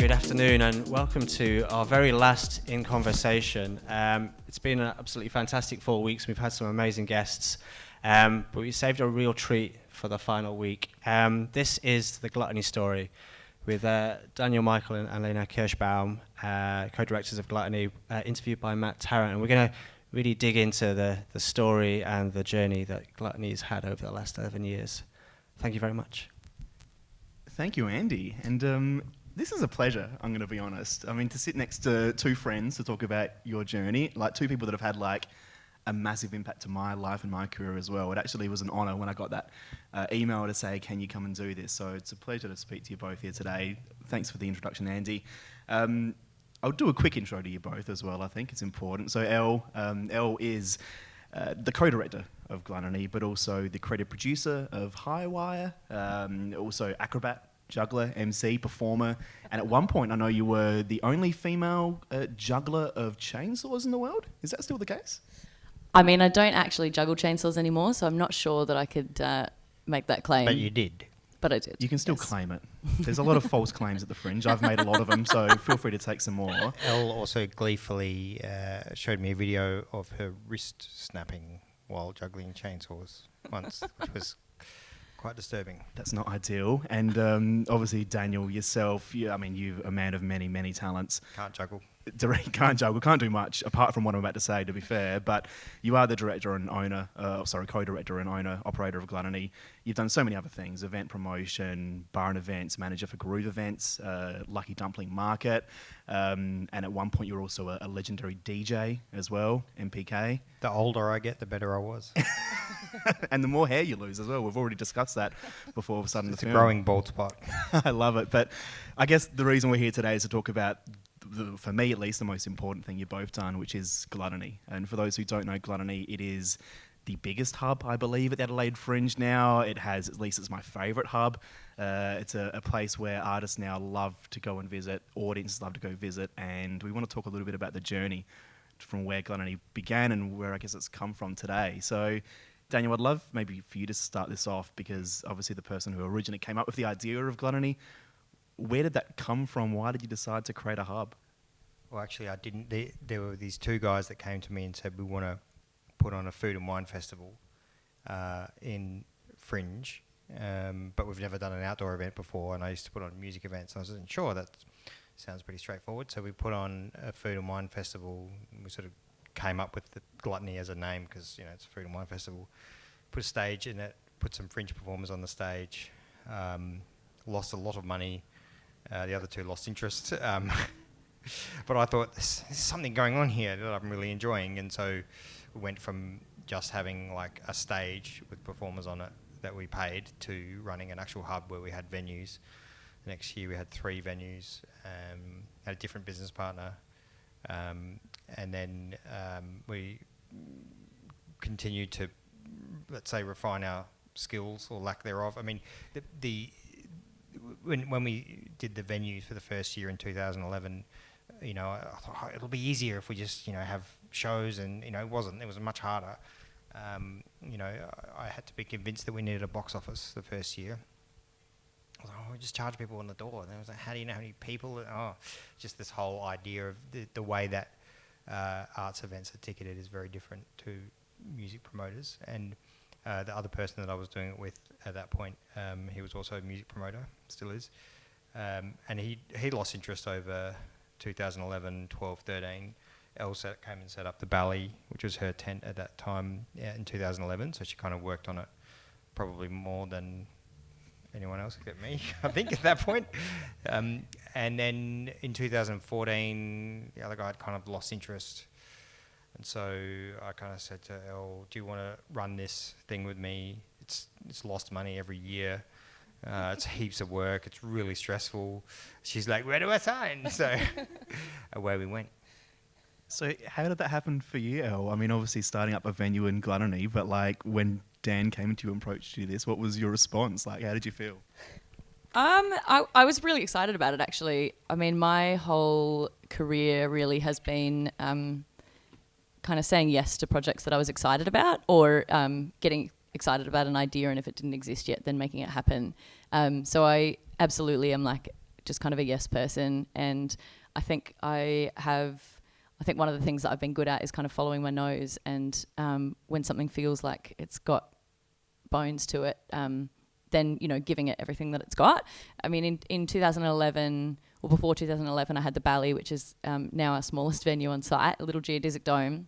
good afternoon, and welcome to our very last In Conversation. It's been an absolutely fantastic 4 weeks. We've had some amazing guests, but we saved a real treat for the final week. This is the Gluttony story with Daniel, Michael, and Elena Kirschbaum, co-directors of Gluttony, interviewed by Matt Tarrant. And we're going to really dig into the story and the journey that Gluttony's had over the last 11 years. Thank you very much. Thank you, Andy. And this is a pleasure, I'm going to be honest. I mean, to sit next to two friends to talk about your journey, like two people that have had like a massive impact to my life and my career as well. It actually was an honour when I got that email to say, can you come and do this? So it's a pleasure to speak to you both here today. Thanks for the introduction, Andy. I'll do a quick intro to you both as well. I think it's important. So Elle is the co-director of Gluttony, but also the creative producer of Highwire, also acrobat, juggler, MC, performer, and at one point I know you were the only female juggler of chainsaws in the world. Is that still the case? I mean, I don't actually juggle chainsaws anymore, so I'm not sure that I could make that claim. But you did. But I did. You can still claim it. There's a lot of false claims at the Fringe. I've made a lot of them, so feel free to take some more. Elle also gleefully showed me a video of her wrist snapping while juggling chainsaws once, which was quite disturbing. That's not ideal. And obviously, Daniel, yourself, you're a man of many, many talents. Can't juggle. Can't juggle, can't do much, apart from what I'm about to say, to be fair. But you are the director and owner, co-director and owner, operator of Gluttony. You've done so many other things: event promotion, bar and events, manager for Groove Events, Lucky Dumpling Market, and at one point you were also a legendary DJ as well, MPK. The older I get, the better I was. And the more hair you lose as well. We've already discussed that before starting the film. It's a growing bald spot. I love it. But I guess the reason we're here today is to talk about, for me at least, the most important thing you've both done, which is Gluttony. And for those who don't know Gluttony, it is the biggest hub, I believe, at the Adelaide Fringe now. It has, at least it's my favourite hub. It's a place where artists now love to go and visit, audiences love to go visit, and we want to talk a little bit about the journey from where Gluttony began and where I guess it's come from today. So, Daniel, I'd love maybe for you to start this off, because obviously the person who originally came up with the idea of Gluttony, where did that come from? Why did you decide to create a hub? Well, actually, I didn't. There were these two guys that came to me and said, we want to put on a food and wine festival in Fringe, but we've never done an outdoor event before, and I used to put on music events. And I wasn't sure. That sounds pretty straightforward. So we put on a food and wine festival. And we sort of came up with the Gluttony as a name because, it's a food and wine festival. Put a stage in it, put some Fringe performers on the stage, lost a lot of money. The other two lost interest. But I thought, there's something going on here that I'm really enjoying. And so we went from just having like a stage with performers on it that we paid to running an actual hub where we had venues. The next year we had 3 venues, had a different business partner. And then we continued to, let's say, refine our skills or lack thereof. I mean, when we did the venues for the first year in 2011, I thought it'll be easier if we just, have shows, and it wasn't. It was much harder. I had to be convinced that we needed a box office the first year. I was like, we just charge people on the door. And I was like, how do you know how many people? Just this whole idea of the way that arts events are ticketed is very different to music promoters. And the other person that I was doing it with at that point, he was also a music promoter, still is. And he lost interest over 2011, 12, 13. Elle came and set up the Bally, which was her tent at that time in 2011. So she kind of worked on it probably more than anyone else except me, I think, at that point. And then in 2014, the other guy had kind of lost interest. And so I kind of said to Elle, do you want to run this thing with me? It's lost money every year. It's heaps of work. It's really stressful. She's like, where do I sign? So away we went. So how did that happen for you, Elle? I mean, obviously starting up a venue in Gluttony, but like when Dan came to you and approached you this, what was your response? Like, how did you feel? I was really excited about it, actually. I mean, my whole career really has been kind of saying yes to projects that I was excited about, or getting excited about an idea, and if it didn't exist yet, then making it happen. So I absolutely am like just kind of a yes person. And I think one of the things that I've been good at is kind of following my nose. And when something feels like it's got bones to it, then, you know, giving it everything that it's got. I mean, in 2011, or before 2011, I had the Bally, which is now our smallest venue on site, a little geodesic dome.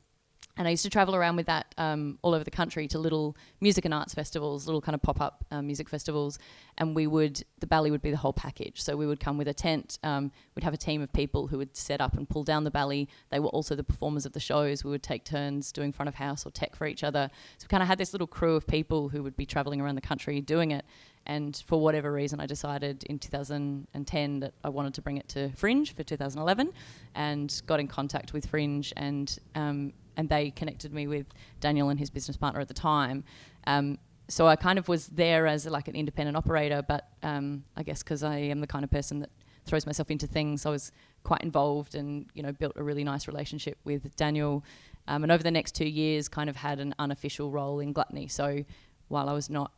And I used to travel around with that all over the country to little music and arts festivals, little kind of pop-up music festivals. And the Bally would be the whole package. So we would come with a tent. We'd have a team of people who would set up and pull down the Bally. They were also the performers of the shows. We would take turns doing front of house or tech for each other. So we kind of had this little crew of people who would be traveling around the country doing it. And for whatever reason, I decided in 2010 that I wanted to bring it to Fringe for 2011, and got in contact with Fringe, and they connected me with Daniel and his business partner at the time. So I kind of was there as like an independent operator, but I guess because I am the kind of person that throws myself into things, I was quite involved and, you know, built a really nice relationship with Daniel. And over the next 2 years, kind of had an unofficial role in Gluttony. So while I was not,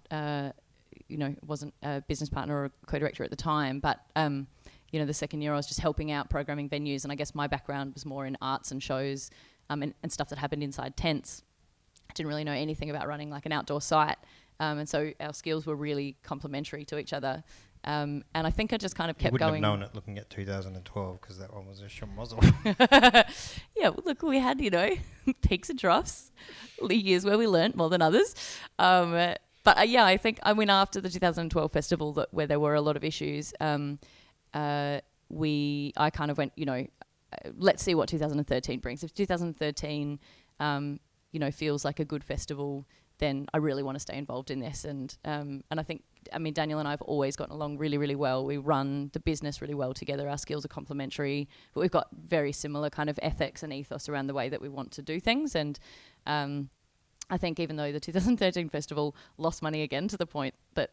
wasn't a business partner or a co-director at the time, but the second year I was just helping out programming venues, and I guess my background was more in arts and shows and stuff that happened inside tents. I didn't really know anything about running like an outdoor site, and so our skills were really complementary to each other. And I think I just kind of kept going. You wouldn't have known it looking at 2012 because that one was a schmozzle. Yeah, well, look, we had, peaks and troughs, years where we learnt more than others. But I think, after the 2012 festival where there were a lot of issues, I kind of went, let's see what 2013 brings. If 2013, feels like a good festival, then I really want to stay involved in this. And I think, Daniel and I have always gotten along really, really well. We run the business really well together. Our skills are complementary, but we've got very similar kind of ethics and ethos around the way that we want to do things. And I think even though the 2013 festival lost money again to the point that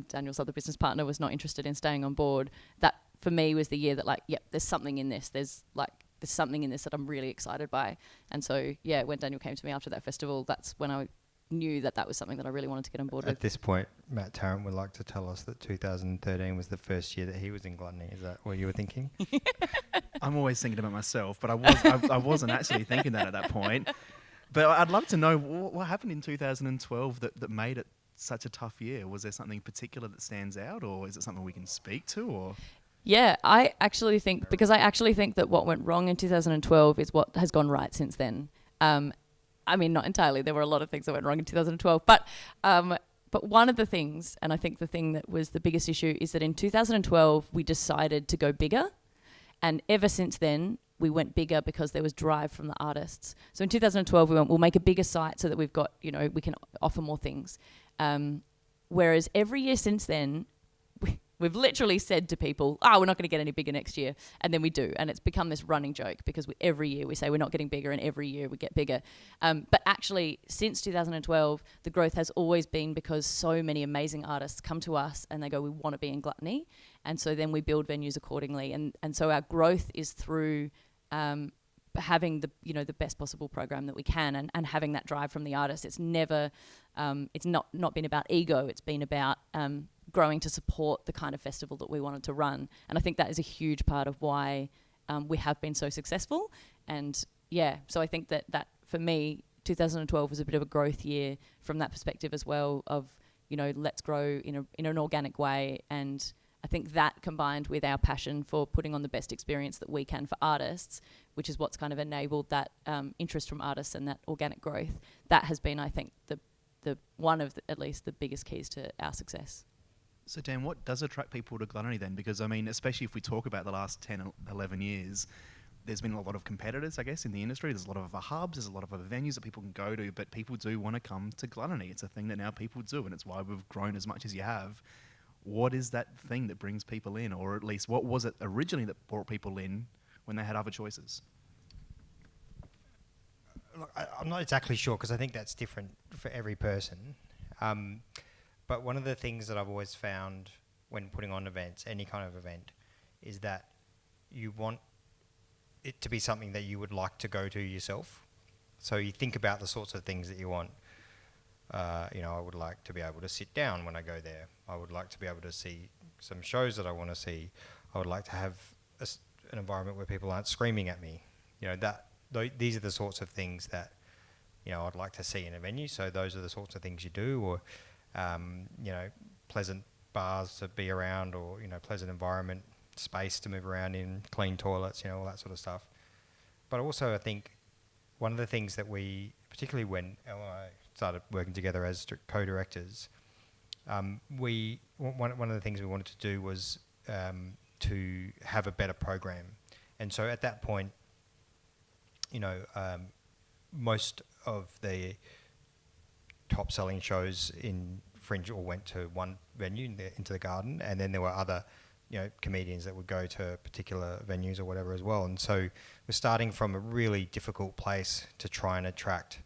Daniel's other business partner was not interested in staying on board, that for me was the year that there's something in this. There's something in this that I'm really excited by. And so, when Daniel came to me after that festival, that's when I knew that was something that I really wanted to get on board with. At this point, Matt Tarrant would like to tell us that 2013 was the first year that he was in Gluttony. Is that what you were thinking? I'm always thinking about myself, but I wasn't actually thinking that at that point. But I'd love to know what happened in 2012 that made it such a tough year. Was there something particular that stands out, or is it something we can speak to? Or yeah, I actually think that what went wrong in 2012 is what has gone right since then. Not entirely. There were a lot of things that went wrong in 2012, but one of the things, and I think the thing that was the biggest issue, is that in 2012 we decided to go bigger, and ever since then we went bigger because there was drive from the artists. So in 2012 we went, we'll make a bigger site so that we've got, we can offer more things. Whereas every year since then, we've literally said to people, we're not going to get any bigger next year. And then we do. And it's become this running joke because every year we say we're not getting bigger, and every year we get bigger. But actually, since 2012, the growth has always been because so many amazing artists come to us and they go, we want to be in Gluttony. And so then we build venues accordingly. And so our growth is through having the best possible program that we can, and having that drive from the artists. It's never, it's not been about ego. It's been about growing to support the kind of festival that we wanted to run. And I think that is a huge part of why we have been so successful. And so I think that for me, 2012 was a bit of a growth year from that perspective as well, of, let's grow in an organic way. And I think that, combined with our passion for putting on the best experience that we can for artists, which is what's kind of enabled that interest from artists and that organic growth, that has been, I think, the one of at least the biggest keys to our success. So Dan, what does attract people to Gluttony then? Because especially if we talk about the last 10 or 11 years, there's been a lot of competitors, I guess, in the industry. There's a lot of other hubs, there's a lot of other venues that people can go to, but people do want to come to Gluttony. It's a thing that now people do, and it's why we've grown as much as you have. What is that thing that brings people in, or at least what was it originally that brought people in when they had other choices? Look, I'm not exactly sure, because I think that's different for every person. But one of the things that I've always found when putting on events, any kind of event, is that you want it to be something that you would like to go to yourself. So you think about the sorts of things that you want. I would like to be able to sit down when I go there. I would like to be able to see some shows that I want to see. I would like to have an environment where people aren't screaming at me. These are the sorts of things that, I'd like to see in a venue. So those are the sorts of things you do, or, pleasant bars to be around, or, pleasant environment, space to move around in, clean toilets, all that sort of stuff. But also I think one of the things that we, particularly when Ella and I started working together as co-directors, one of the things we wanted to do was to have a better program. And so at that point, most of the top selling shows in Fringe all went to one venue into the Garden, and then there were other comedians that would go to particular venues or whatever as well. And so we're starting from a really difficult place to try and attract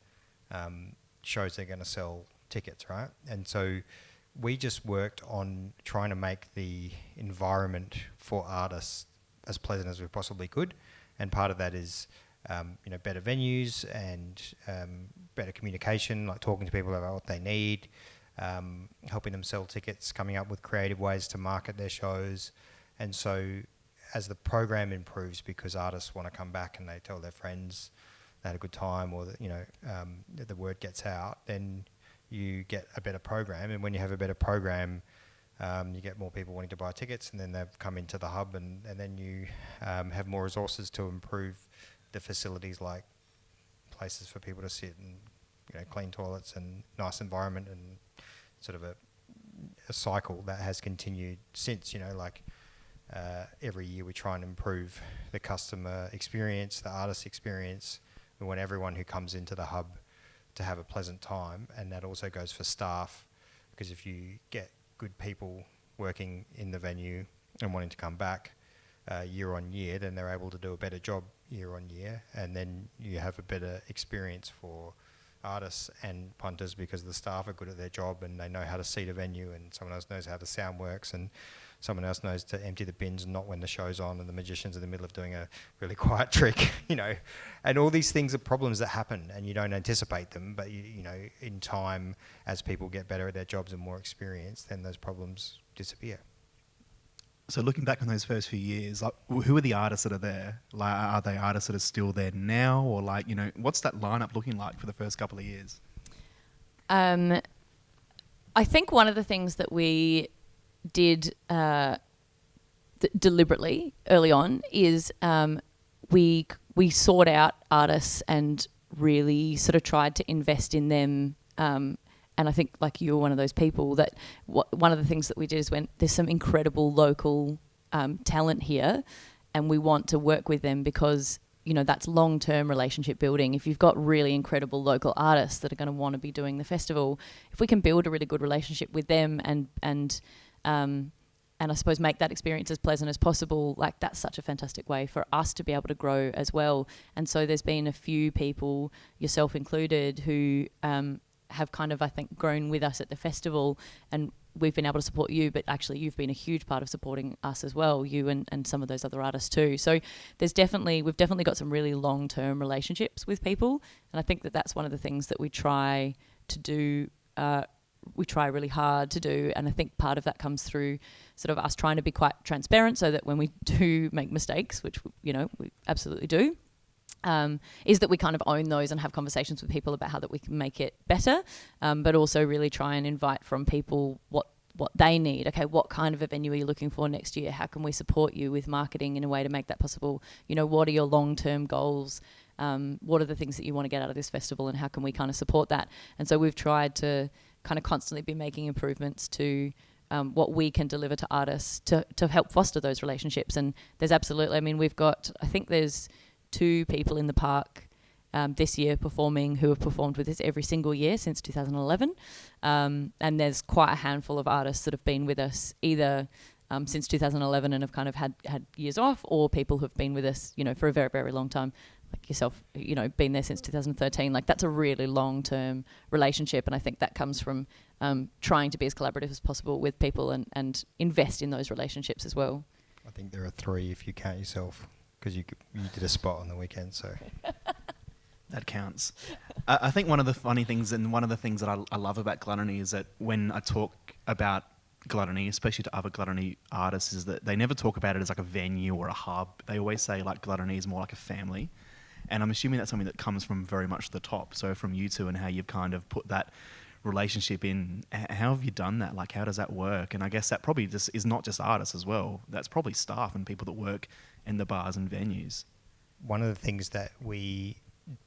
shows that are going to sell tickets, right? And so we just worked on trying to make the environment for artists as pleasant as we possibly could. And part of that is, better venues and better communication, like talking to people about what they need, helping them sell tickets, coming up with creative ways to market their shows. And so as the program improves, because artists want to come back and they tell their friends they had a good time, or the word gets out, then you get a better program. And when you have a better program, you get more people wanting to buy tickets, and then they come into the hub, and then you have more resources to improve the facilities, like places for people to sit, and clean toilets and nice environment, and sort of a cycle that has continued since. Every year we try and improve the customer experience, the artist experience. We want everyone who comes into the hub to have a pleasant time, and that also goes for staff, because if you get good people working in the venue and wanting to come back year on year, then they're able to do a better job year on year, and then you have a better experience for artists and punters, because the staff are good at their job and they know how to seat a venue, and someone else knows how the sound works, and someone else knows to empty the bins and not when the show's on, and the magician's in the middle of doing a really quiet trick, and all these things are problems that happen and you don't anticipate them, but in time, as people get better at their jobs and more experience, then those problems disappear. So looking back on those first few years, like, who are the artists that are there? Like, are they artists that are still there now, or what's that lineup looking like for the first couple of years? I think one of the things that we did deliberately early on is we sought out artists and really sort of tried to invest in them. And I think, like, you were one of those people that one of the things that we did is when there's some incredible local talent here, and we want to work with them because, that's long-term relationship building. If you've got really incredible local artists that are going to want to be doing the festival, if we can build a really good relationship with them and I suppose make that experience as pleasant as possible, like, that's such a fantastic way for us to be able to grow as well. And so there's been a few people, yourself included, who have kind of, I think, grown with us at the festival, and we've been able to support you, but actually you've been a huge part of supporting us as well, you and some of those other artists too. So we've definitely got some really long-term relationships with people, and I think that that's one of the things that we try to do, we try really hard to do, and I think part of that comes through sort of us trying to be quite transparent, so that when we do make mistakes, which we absolutely do, is that we kind of own those and have conversations with people about how that we can make it better, but also really try and invite from people what they need. Okay, what kind of a venue are you looking for next year? How can we support you with marketing in a way to make that possible? What are your long-term goals? What are the things that you want to get out of this festival, and how can we kind of support that? And so we've tried to kind of constantly be making improvements to what we can deliver to artists to help foster those relationships. And there's absolutely, I think there's 2 people in the park this year performing who have performed with us every single year since 2011. And there's quite a handful of artists that have been with us either since 2011 and have kind of had years off, or people who have been with us, for a very, very long time, like yourself, been there since 2013. Like, that's a really long-term relationship, and I think that comes from trying to be as collaborative as possible with people and invest in those relationships as well. I think there are 3 if you count yourself, because you did a spot on the weekend, so that counts. I think one of the funny things, and one of the things that I love about Gluttony, is that when I talk about Gluttony, especially to other Gluttony artists, is that they never talk about it as like a venue or a hub. They always say like Gluttony is more like a family. And I'm assuming that's something that comes from very much the top. So from you two and how you've kind of put that relationship in, how have you done that? Like, how does that work? And I guess that probably just is not just artists as well. That's probably staff and people that work in the bars and venues. One of the things that we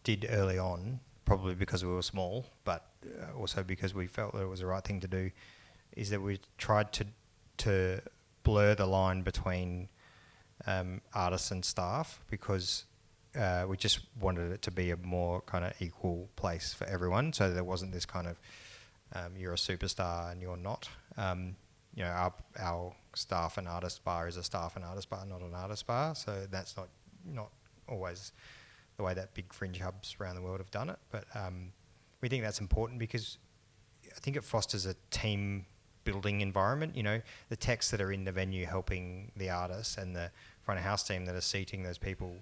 did early on, probably because we were small, but also because we felt that it was the right thing to do, is that we tried to blur the line between artists and staff, because we just wanted it to be a more kind of equal place for everyone, so there wasn't this kind of you're a superstar and you're not. You know, our staff and artist bar is a staff and artist bar, not an artist bar, so that's not always the way that big fringe hubs around the world have done it, but we think that's important because I think it fosters a team building environment. You know, the techs that are in the venue helping the artists and the front of house team that are seating those people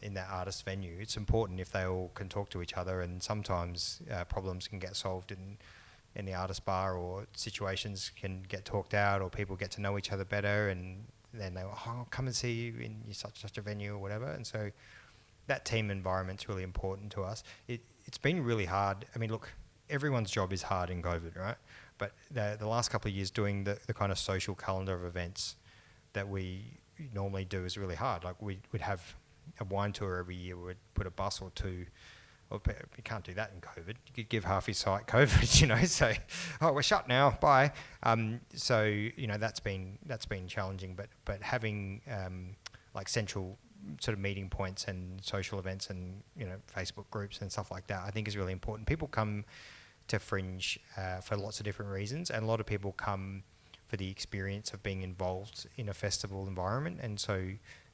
in that artist venue, it's important if they all can talk to each other, and sometimes problems can get solved in the artist bar, or situations can get talked out, or people get to know each other better, and then they I'll come and see you in such a venue or whatever. And so that team environment's really important to us. It's been really hard. I mean, look, everyone's job is hard in COVID, right? But the last couple of years doing the kind of social calendar of events that we normally do is really hard. Like we'd have a wine tour every year. We'd put a bus or two. Well, you can't do that in COVID. You could give half your site COVID, you know. So, oh, we're shut now. Bye. So you know that's been challenging. But having like central sort of meeting points and social events and you know Facebook groups and stuff like that, I think is really important. People come to Fringe for lots of different reasons, and a lot of people come for the experience of being involved in a festival environment, and so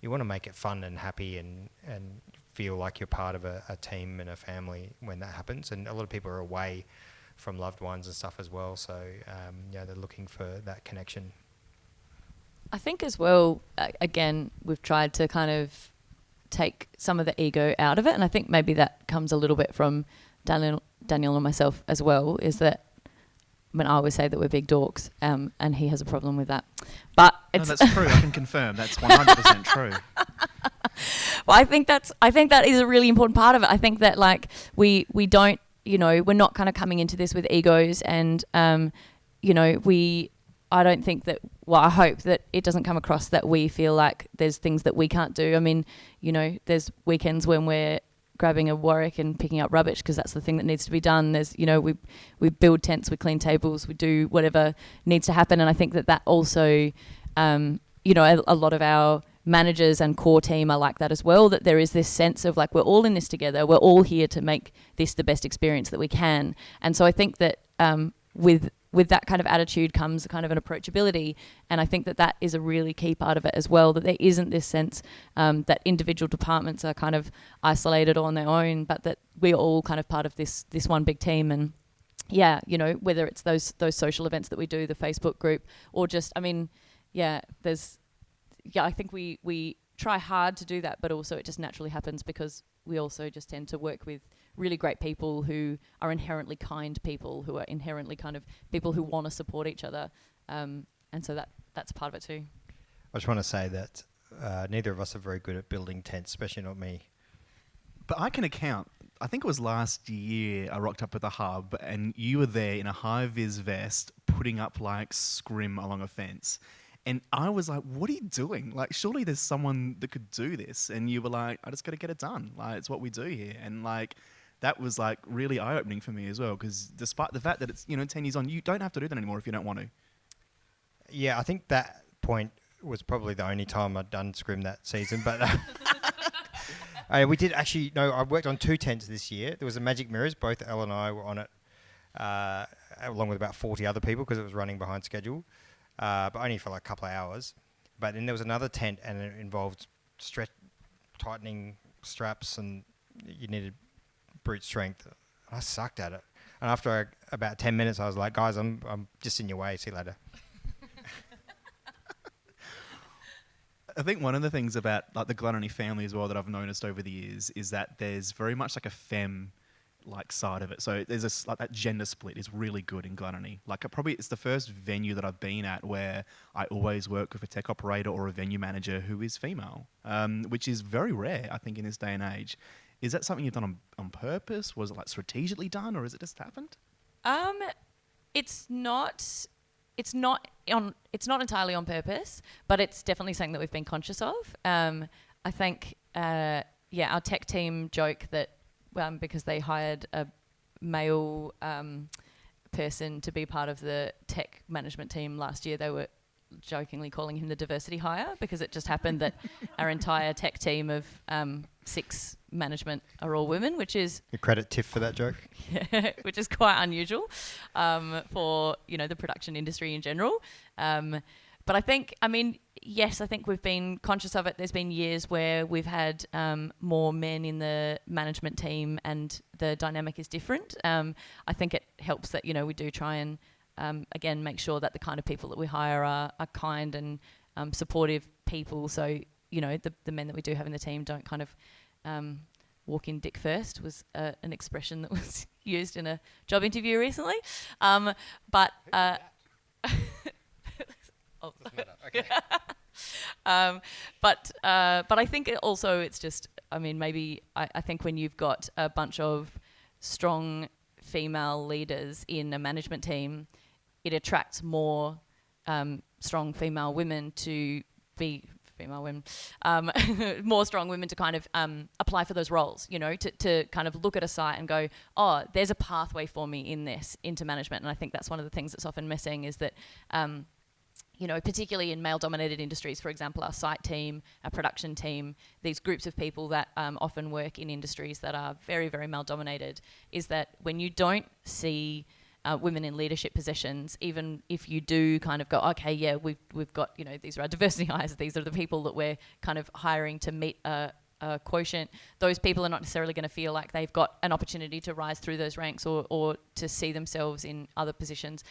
you want to make it fun and happy and feel like you're part of a team and a family when that happens. And a lot of people are away from loved ones and stuff as well, so you know, they're looking for that connection. I think as well, again, we've tried to kind of take some of the ego out of it, and I think maybe that comes a little bit from Daniel and myself as well, is that I always say that we're big dorks, and he has a problem with that. But it's that's true. I can confirm that's 100% true. Well, I think that is a really important part of it. I think that like we don't, you know, we're not kind of coming into this with egos, and you know, I don't think that. Well, I hope that it doesn't come across that we feel like there's things that we can't do. I mean, you know, there's weekends when we're grabbing a Warwick and picking up rubbish because that's the thing that needs to be done. There's, you know, we build tents, we clean tables, we do whatever needs to happen. And I think that also, you know, a lot of our managers and core team are like that as well, that there is this sense of like, we're all in this together. We're all here to make this the best experience that we can. And so I think that with that kind of attitude comes kind of an approachability, and I think that is a really key part of it as well, that there isn't this sense that individual departments are kind of isolated on their own, but that we're all kind of part of this one big team. And yeah, you know, whether it's those social events that we do, the Facebook group, or just, I mean, I think we try hard to do that, but also it just naturally happens because we also just tend to work with really great people who are inherently kind people, who are inherently kind of people who want to support each other. And so that's part of it too. I just want to say that neither of us are very good at building tents, especially not me. But I can account. I think it was last year I rocked up at the hub and you were there in a high-vis vest putting up like scrim along a fence. And I was like, what are you doing? Like, surely there's someone that could do this. And you were like, I just got to get it done. Like, it's what we do here. And like, that was like really eye-opening for me as well. Because despite the fact that it's, you know, 10 years on, you don't have to do that anymore if you don't want to. Yeah, I think that point was probably the only time I'd done scrim that season. But we did actually, no, I worked on 2 tents this year. There was a Magic Mirrors. Both Elle and I were on it, along with about 40 other people because it was running behind schedule. But only for like a couple of hours. But then there was another tent, and it involved tightening straps, and you needed brute strength. I sucked at it. And after about 10 minutes, I was like, guys, I'm just in your way. See you later. I think one of the things about like the Gluttony family as well that I've noticed over the years is that there's very much like a like side of it. So there's like that gender split is really good in Gluttony. Like it's the first venue that I've been at where I always work with a tech operator or a venue manager who is female, which is very rare, I think, in this day and age. Is that something you've done on purpose? Was it like strategically done, or has it just happened? It's not entirely on purpose, but it's definitely something that we've been conscious of. I think, our tech team joke that because they hired a male person to be part of the tech management team last year, they were jokingly calling him the diversity hire, because it just happened that our entire tech team of 6 management are all women, which is You credit Tiff for that joke. yeah, which is quite unusual for the production industry in general. But I think, yes, I think we've been conscious of it. There's been years where we've had more men in the management team, and the dynamic is different. I think it helps that we do try and again make sure that the kind of people that we hire are kind and supportive people. So the men that we do have in the team don't kind of walk in dick first, was an expression that was used in a job interview recently. But oh. Okay. But I think it's just, maybe I think when you've got a bunch of strong female leaders in a management team, it attracts more strong female women to be female women, more strong women to kind of apply for those roles, to kind of look at a site and go, oh, there's a pathway for me into management. And I think that's one of the things that's often missing, is that particularly in male-dominated industries, for example, our site team, our production team, these groups of people that often work in industries that are very, very male-dominated, is that when you don't see women in leadership positions, even if you do kind of go, okay, yeah, we've got, these are our diversity hires, these are the people that we're kind of hiring to meet a quotient, those people are not necessarily going to feel like they've got an opportunity to rise through those ranks or to see themselves in other positions.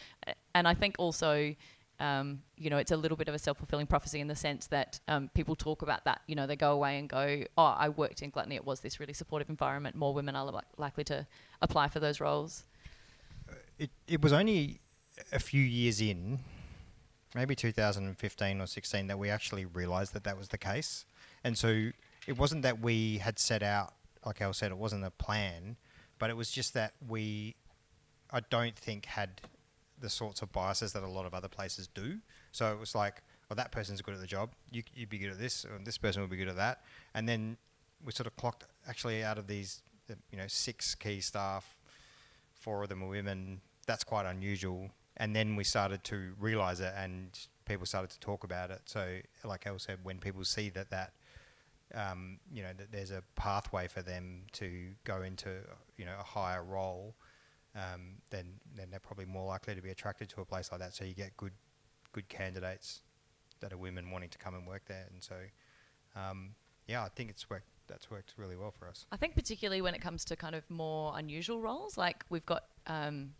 And I think also, it's a little bit of a self-fulfilling prophecy in the sense that people talk about that. They go away and go, oh, I worked in Gluttony, it was this really supportive environment, more women are likely to apply for those roles. It was only a few years in, maybe 2015 or 16, that we actually realised that was the case. And so it wasn't that we had set out, like Al said, it wasn't a plan, but it was just that I don't think had the sorts of biases that a lot of other places do. So it was like, oh, that person's good at the job, you'd be good at this, or this person would be good at that. And then we sort of clocked, actually, out of these 6 key staff, 4 of them are women. That's quite unusual. And then we started to realise it, and people started to talk about it. So, like Elle said, when people see that that there's a pathway for them to go into a higher role, then they're probably more likely to be attracted to a place like that. So you get good candidates that are women wanting to come and work there. And so, I think that's worked really well for us. I think particularly when it comes to kind of more unusual roles, like we've got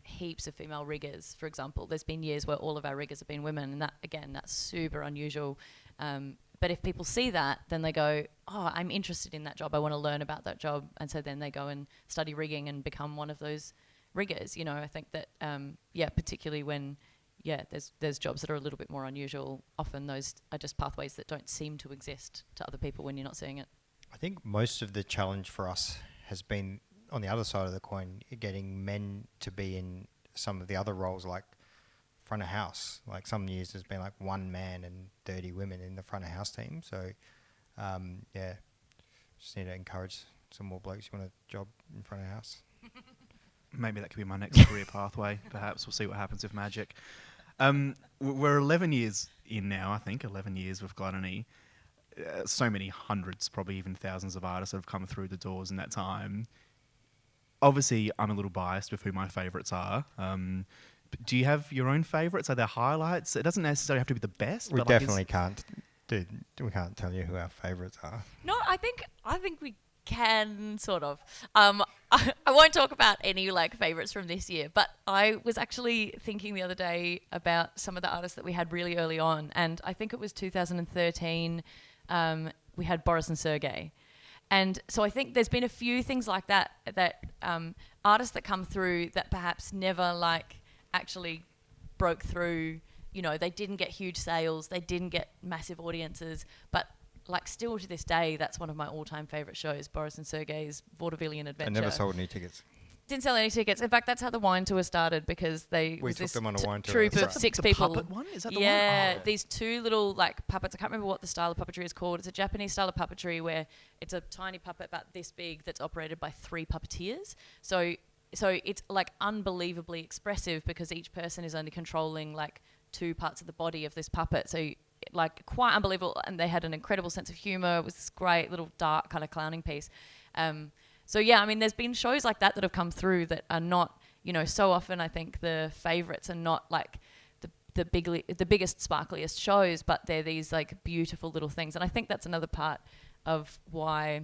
heaps of female riggers, for example. There's been years where all of our riggers have been women, and that's super unusual. But if people see that, then they go, oh, I'm interested in that job, I want to learn about that job. And so then they go and study rigging and become one of those riggers. I think that, particularly when, there's jobs that are a little bit more unusual, often those are just pathways that don't seem to exist to other people when you're not seeing it. I think most of the challenge for us has been on the other side of the coin, getting men to be in some of the other roles, like front of house. Like some years there's been like 1 man and 30 women in the front of house team. So, just need to encourage some more blokes who want a job in front of house. Maybe that could be my next career pathway. Perhaps we'll see what happens with Magic. We're 11 years in now, I think, 11 years with Gluttony. So many hundreds, probably even thousands of artists that have come through the doors in that time. Obviously, I'm a little biased with who my favourites are. But do you have your own favourites? Are there highlights? It doesn't necessarily have to be the best. We definitely can't. Dude, we can't tell you who our favourites are. No, I think we can sort of. I won't talk about any favourites from this year, but I was actually thinking the other day about some of the artists that we had really early on, and I think it was 2013. We had Boris and Sergey, And so I think there's been a few things like that artists that come through that perhaps never like actually broke through. You know, they didn't get huge sales, they didn't get massive audiences, but like still to this day, that's one of my all-time favourite shows, Boris and Sergei's Vaudevillian Adventure. I never sold any tickets. Didn't sell any tickets. In fact, that's how the wine tour started, because We was took this them on a wine tour. troupe That's of right. 6 the people. puppet one? Is that the Yeah, one? Oh. these 2 little like puppets. I can't remember what the style of puppetry is called. It's a Japanese style of puppetry where it's a tiny puppet about this big that's operated by 3 puppeteers. So it's like unbelievably expressive, because each person is only controlling like 2 parts of the body of this puppet. So like quite unbelievable, and they had an incredible sense of humor. It was this great little dark kind of clowning piece. So yeah, I mean, there's been shows like that have come through that are not, you know, so often I think the favourites are not like the biggest, sparkliest shows, but they're these like beautiful little things. And I think that's another part of why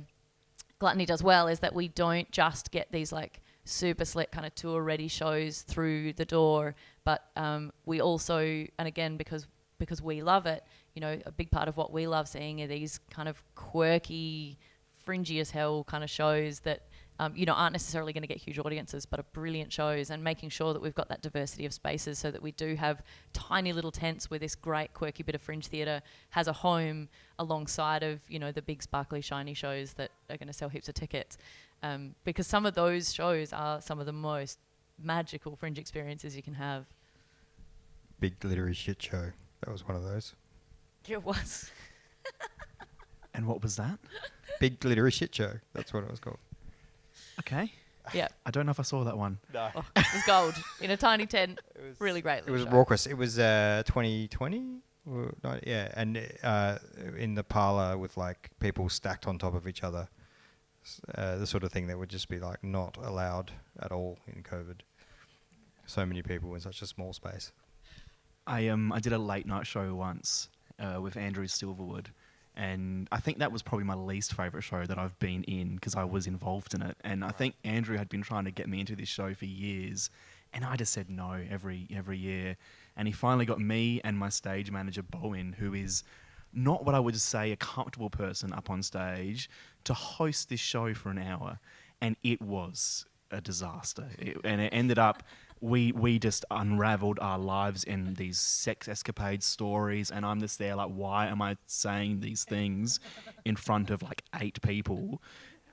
Gluttony does well, is that we don't just get these like super slick kind of tour ready shows through the door, but we also, and again, because we love it, you know, a big part of what we love seeing are these kind of quirky, fringy as hell kind of shows that you know, aren't necessarily going to get huge audiences, but are brilliant shows, and making sure that we've got that diversity of spaces so that we do have tiny little tents where this great quirky bit of fringe theatre has a home alongside of, you know, the big sparkly shiny shows that are going to sell heaps of tickets, because some of those shows are some of the most magical fringe experiences you can have. Big glittery shit show. That was one of those. It was. And what was that? Big glittery shit show. That's what it was called. Okay. Yeah. I don't know if I saw that one. No. Oh, it was gold in a tiny tent. Really great It little was show. raucous. It was 2020. Yeah, and in the parlour with like people stacked on top of each other. The sort of thing that would just be like not allowed at all in COVID. So many people in such a small space. I did a late night show once with Andrew Silverwood, and I think that was probably my least favourite show that I've been in, because I was involved in it. And I think Andrew had been trying to get me into this show for years, and I just said no every year. And he finally got me and my stage manager Bowen, who is not what I would say a comfortable person up on stage, to host this show for an hour, and it was a disaster. And it ended up, we just unravelled our lives in these sex escapade stories, and I'm just there like, why am I saying these things in front of like 8 people?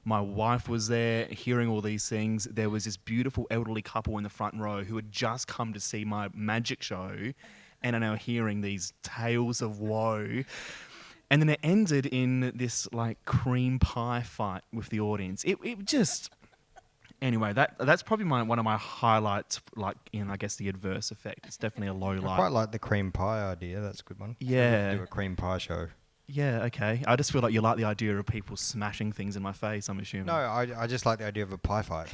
My wife was there hearing all these things. There was this beautiful elderly couple in the front row who had just come to see my magic show and are now hearing these tales of woe. And then it ended in this like cream pie fight with the audience. It just... Anyway, that's probably one of my highlights, like in, I guess, the adverse effect. It's definitely a low I light. quite like the cream pie idea. That's a good one. Yeah. Do a cream pie show. Yeah, okay. I just feel like you like the idea of people smashing things in my face, I'm assuming. No, I just like the idea of a pie fight.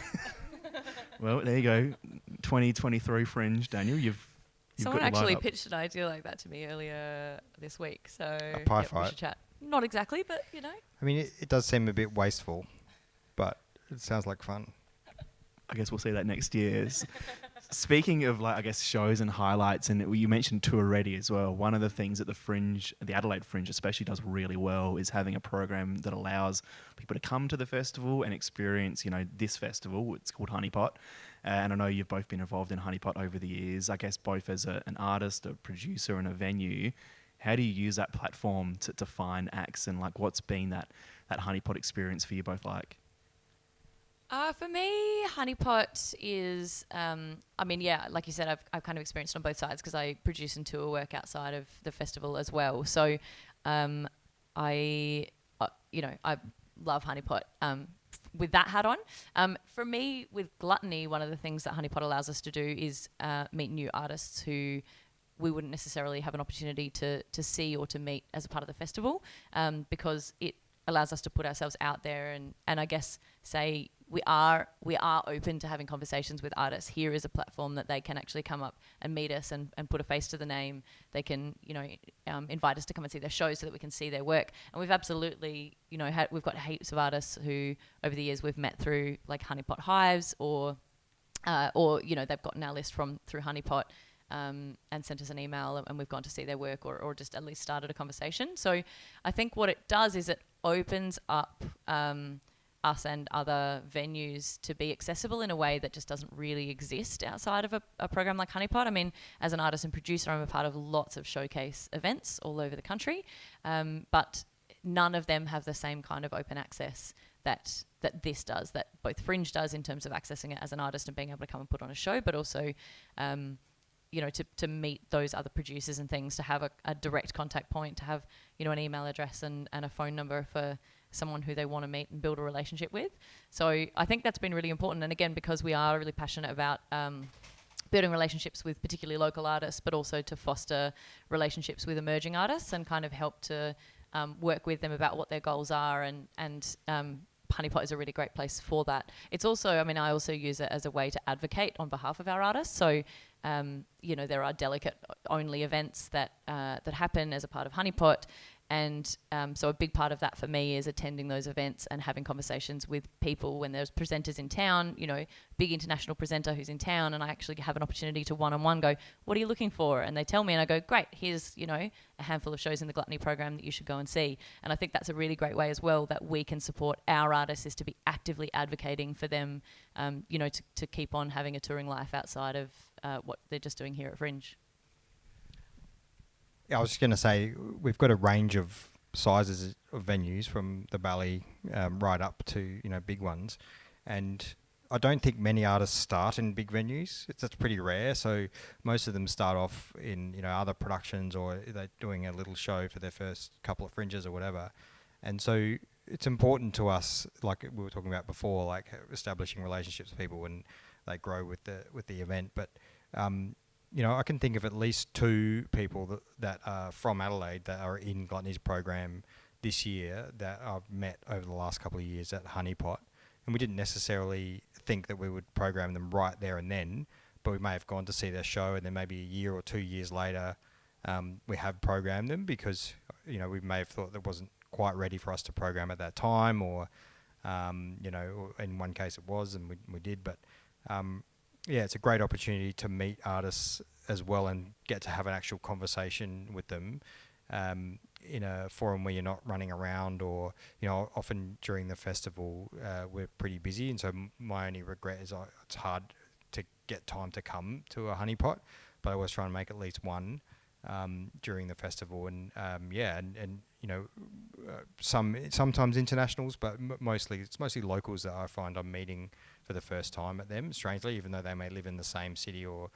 Well, there you go. 2023 Fringe, Daniel. You've Someone got your actually lineup. pitched an idea like that to me earlier this week. So A pie we fight? should chat. Not exactly, but you know. I mean, it does seem a bit wasteful, but it sounds like fun. I guess we'll see that next year. Speaking of, like, I guess, shows and highlights, and you mentioned Tour Ready as well. One of the things that the Fringe, the Adelaide Fringe especially, does really well is having a program that allows people to come to the festival and experience, you know, this festival. It's called Honeypot. And I know you've both been involved in Honeypot over the years, I guess both as an artist, a producer, and a venue. How do you use that platform to find acts, and, like, what's been that Honeypot experience for you both like? For me, Honeypot is, I mean, yeah, like you said, I've kind of experienced on both sides because I produce and tour work outside of the festival as well. So I love Honeypot with that hat on. For me, with Gluttony, one of the things that Honeypot allows us to do is meet new artists who we wouldn't necessarily have an opportunity to see or to meet as a part of the festival, because it allows us to put ourselves out there and I guess say we are open to having conversations with artists. Here is a platform that they can actually come up and meet us and put a face to the name. They can, you know, invite us to come and see their shows so that we can see their work. And we've absolutely, you know, we've got heaps of artists who over the years we've met through like Honeypot Hives or you know, they've gotten our list through Honeypot. And sent us an email and we've gone to see their work or just at least started a conversation. So I think what it does is it opens up us and other venues to be accessible in a way that just doesn't really exist outside of a program like Honeypot. I mean, as an artist and producer, I'm a part of lots of showcase events all over the country, but none of them have the same kind of open access that this does, that both Fringe does in terms of accessing it as an artist and being able to come and put on a show, but also to meet those other producers and things, to have a direct contact point, to have an email address and a phone number for someone who they want to meet and build a relationship with. So I think that's been really important. And again, because we are really passionate about building relationships with particularly local artists, but also to foster relationships with emerging artists and kind of help to work with them about what their goals are, and Honeypot is a really great place for that. It's also, I also use it as a way to advocate on behalf of our artists. So, there are delegate-only events that happen as a part of Honeypot. And so a big part of that for me is attending those events and having conversations with people when there's presenters in town, big international presenter who's in town, and I actually have an opportunity to one-on-one go, what are you looking for? And they tell me and I go, great, here's, a handful of shows in the Gluttony program that you should go and see. And I think that's a really great way as well that we can support our artists, is to be actively advocating for them, to keep on having a touring life outside of what they're just doing here at Fringe. Yeah, I was just going to say, we've got a range of sizes of venues from the Valley right up to, big ones. And I don't think many artists start in big venues. That's pretty rare. So most of them start off in, other productions, or they're doing a little show for their first couple of Fringes or whatever. And so it's important to us, like we were talking about before, like establishing relationships with people when they grow with the event. But I can think of at least 2 people that are from Adelaide that are in Gluttony's program this year that I've met over the last couple of years at Honeypot. And we didn't necessarily think that we would program them right there and then, but we may have gone to see their show, and then maybe a year or 2 years later, we have programmed them because, we may have thought that wasn't quite ready for us to program at that time, or, or in one case it was, and we did. But yeah, it's a great opportunity to meet artists as well and get to have an actual conversation with them in a forum where you're not running around, or, often during the festival we're pretty busy, and so my only regret is it's hard to get time to come to a Honeypot, but I always try and make at least one during the festival, and sometimes internationals, but it's mostly locals that I find I'm meeting for the first time at them, strangely, even though they may live in the same city, or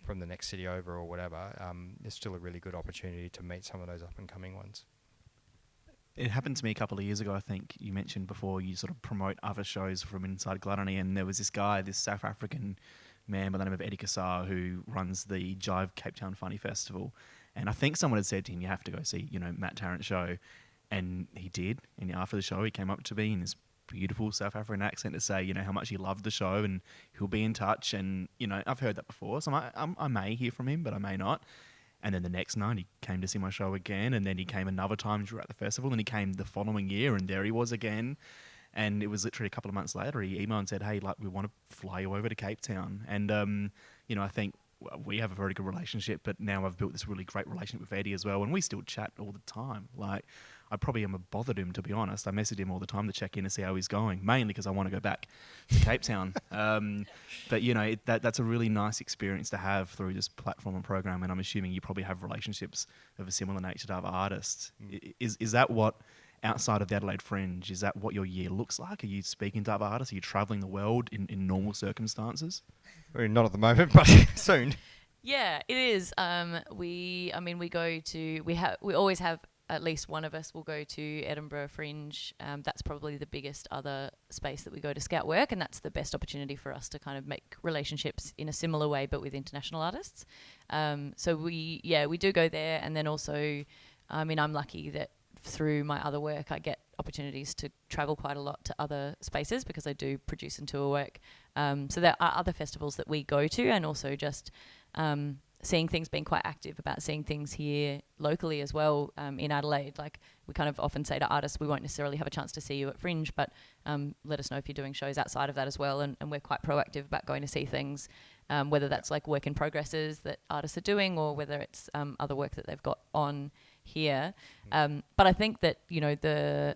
from the next city over or whatever. It's still a really good opportunity to meet some of those up and coming ones. It happened to me a couple of years ago. I think you mentioned before you sort of promote other shows from inside Gluttony, and there was this South African man by the name of Eddie Kassar, who runs the Jive Cape Town Funny Festival. And I think someone had said to him, you have to go see, Matt Tarrant's show. And he did. And after the show, he came up to me in this beautiful South African accent to say, how much he loved the show, and he'll be in touch. And, I've heard that before, so I may hear from him, but I may not. And then the next night he came to see my show again, and then he came another time throughout the festival, and he came the following year, and there he was again. And it was literally a couple of months later, he emailed and said, hey, we want to fly you over to Cape Town. And, I think we have a very good relationship, but now I've built this really great relationship with Eddie as well, and we still chat all the time. Like, I probably am bothered him, to be honest. I message him all the time to check in to see how he's going, mainly because I want to go back to Cape Town. But, that's a really nice experience to have through this platform and program, and I'm assuming you probably have relationships of a similar nature to other artists. Is that what, outside of the Adelaide Fringe, is that what your year looks like? Are you speaking to other artists? Are you travelling the world in normal circumstances? Not at the moment, but soon. Yeah, it is. We always have, at least one of us will go to Edinburgh Fringe. That's probably the biggest other space that we go to scout work, and that's the best opportunity for us to kind of make relationships in a similar way, but with international artists. So we do go there, and then also, I'm lucky that through my other work I get opportunities to travel quite a lot to other spaces because I do produce and tour work. So there are other festivals that we go to, and also just seeing things, being quite active about seeing things here locally as well, in Adelaide. Like, we kind of often say to artists, we won't necessarily have a chance to see you at Fringe, but let us know if you're doing shows outside of that as well, and we're quite proactive about going to see things whether that's like work in progresses that artists are doing, or whether it's other work that they've got on here. But I think that, you know,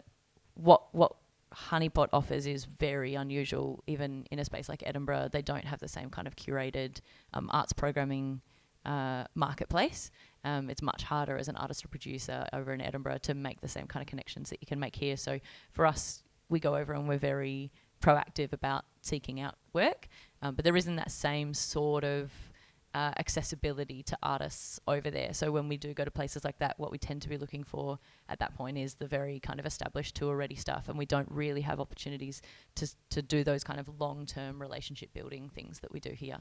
what Honeypot offers is very unusual. Even in a space like Edinburgh, they don't have the same kind of curated arts programming marketplace. It's much harder as an artist or producer over in Edinburgh to make the same kind of connections that you can make here. So for us, we go over and we're very proactive about seeking out work, but there isn't that same sort of accessibility to artists over there. So when we do go to places like that, what we tend to be looking for at that point is the very kind of established tour-ready stuff, and we don't really have opportunities to do those kind of long-term relationship building things that we do here.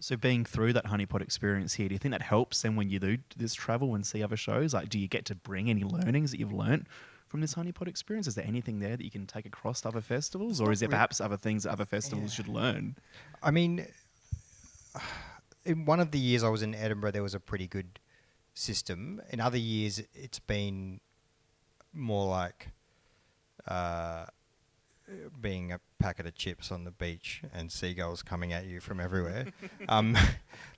So being through that Honeypot experience here, do you think that helps then when you do this travel and see other shows? Like, do you get to bring any learnings that you've learnt from this Honeypot experience? Is there anything there that you can take across to other festivals? Or is there perhaps other things that other festivals should learn? I mean, in one of the years I was in Edinburgh, there was a pretty good system. In other years, it's been more like being a packet of chips on the beach and seagulls coming at you from everywhere.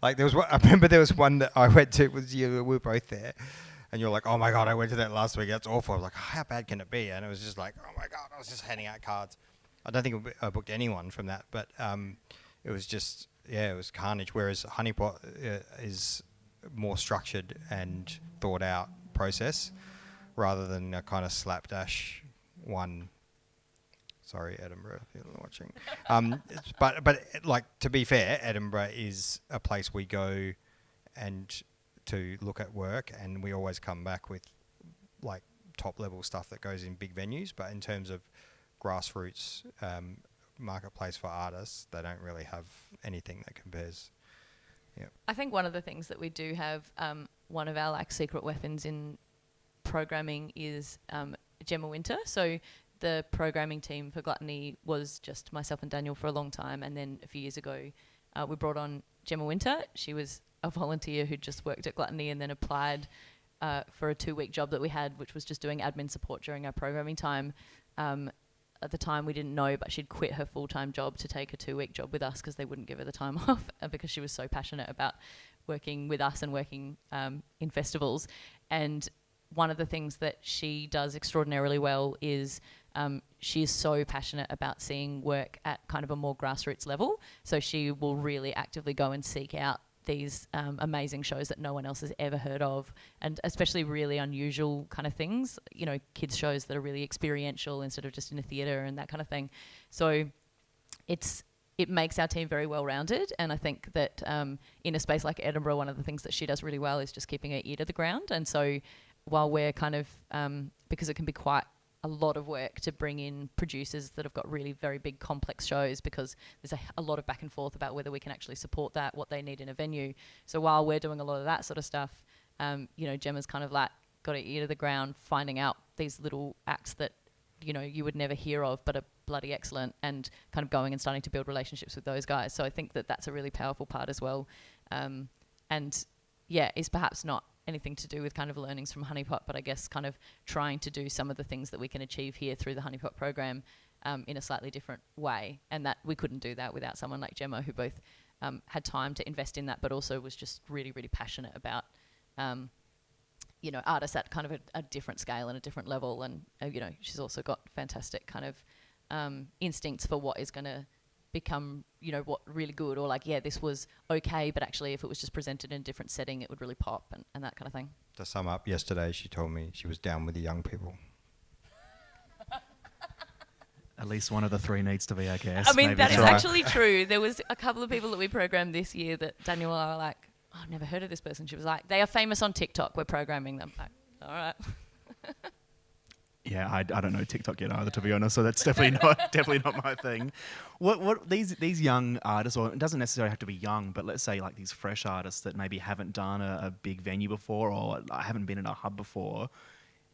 Like there was one, I remember there was one that I went to, was you, we were both there, and you're like, oh my God, I went to that last week, that's awful. I was like, how bad can it be? And it was just like, oh my God, I was just handing out cards. I don't think I booked anyone from that, but it was just, it was carnage. Whereas Honeypot is more structured and thought out process rather than a kind of slapdash one. Sorry, Edinburgh, if you're watching. But like, to be fair, Edinburgh is a place we go and to look at work, and we always come back with like top level stuff that goes in big venues. But in terms of grassroots marketplace for artists, they don't really have anything that compares. Yeah. I think one of the things that we do have, one of our like secret weapons in programming is Gemma Winter. So the programming team for Gluttony was just myself and Daniel for a long time, and then a few years ago we brought on Gemma Winter. She was a volunteer who just worked at Gluttony and then applied for a 2-week job that we had, which was just doing admin support during our programming time. At the time we didn't know, but she'd quit her full-time job to take a 2-week job with us because they wouldn't give her the time off, because she was so passionate about working with us and working in festivals. And one of the things that she does extraordinarily well is she is so passionate about seeing work at kind of a more grassroots level. So she will really actively go and seek out these amazing shows that no one else has ever heard of, and especially really unusual kind of things, you know, kids shows that are really experiential instead of just in a theatre and that kind of thing. So it makes our team very well-rounded, and I think that in a space like Edinburgh, one of the things that she does really well is just keeping her ear to the ground. And so while we're kind of, because it can be quite a lot of work to bring in producers that have got really very big complex shows, because there's a lot of back and forth about whether we can actually support that, what they need in a venue. So while we're doing a lot of that sort of stuff, you know, Gemma's kind of like got her ear to the ground, finding out these little acts that, you know, you would never hear of but are bloody excellent, and kind of going and starting to build relationships with those guys. So I think that that's a really powerful part as well. And yeah, is perhaps not anything to do with kind of learnings from Honeypot, but I guess kind of trying to do some of the things that we can achieve here through the Honeypot program in a slightly different way. And that we couldn't do that without someone like Gemma, who both had time to invest in that, but also was just really, really passionate about, you know, artists at kind of a different scale and a different level. And, you know, she's also got fantastic kind of instincts for what is going to become, you know, what really good, or like, yeah, this was okay, but actually if it was just presented in a different setting, it would really pop, and that kind of thing. To sum up, yesterday she told me she was down with the young people. At least one of the three needs to be, I guess. I mean, maybe. that is right. actually true. There was a couple of people that we programmed this year that Daniel and I were like, oh, I've never heard of this person. She was like, they are famous on TikTok, we're programming them. Like, all right. Yeah, I don't know TikTok yet either, to be honest. So that's definitely not my thing. What these young artists, or it doesn't necessarily have to be young, but let's say like these fresh artists that maybe haven't done a big venue before, or haven't been in a hub before.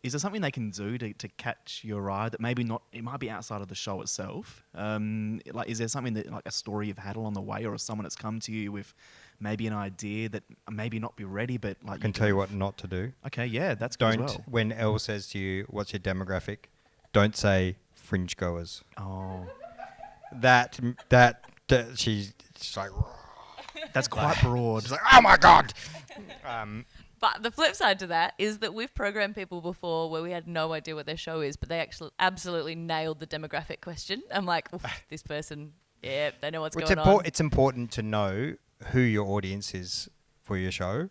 Is there something they can do to catch your eye that maybe not? It might be outside of the show itself. Like, is there something that, like a story you've had along the way, or someone that's come to you with maybe an idea that maybe not be ready, but like I can tell you what not to do. Okay, yeah, that's good Don't, as well. when Elle says to you, what's your demographic, don't say fringe goers. Oh, That she's like, That's quite broad. she's like, oh my God. But the flip side to that is that we've programmed people before where we had no idea what their show is, but they actually absolutely nailed the demographic question. I'm like, oof, this person, yeah, they know what's going on. It's important to know who your audience is for your show.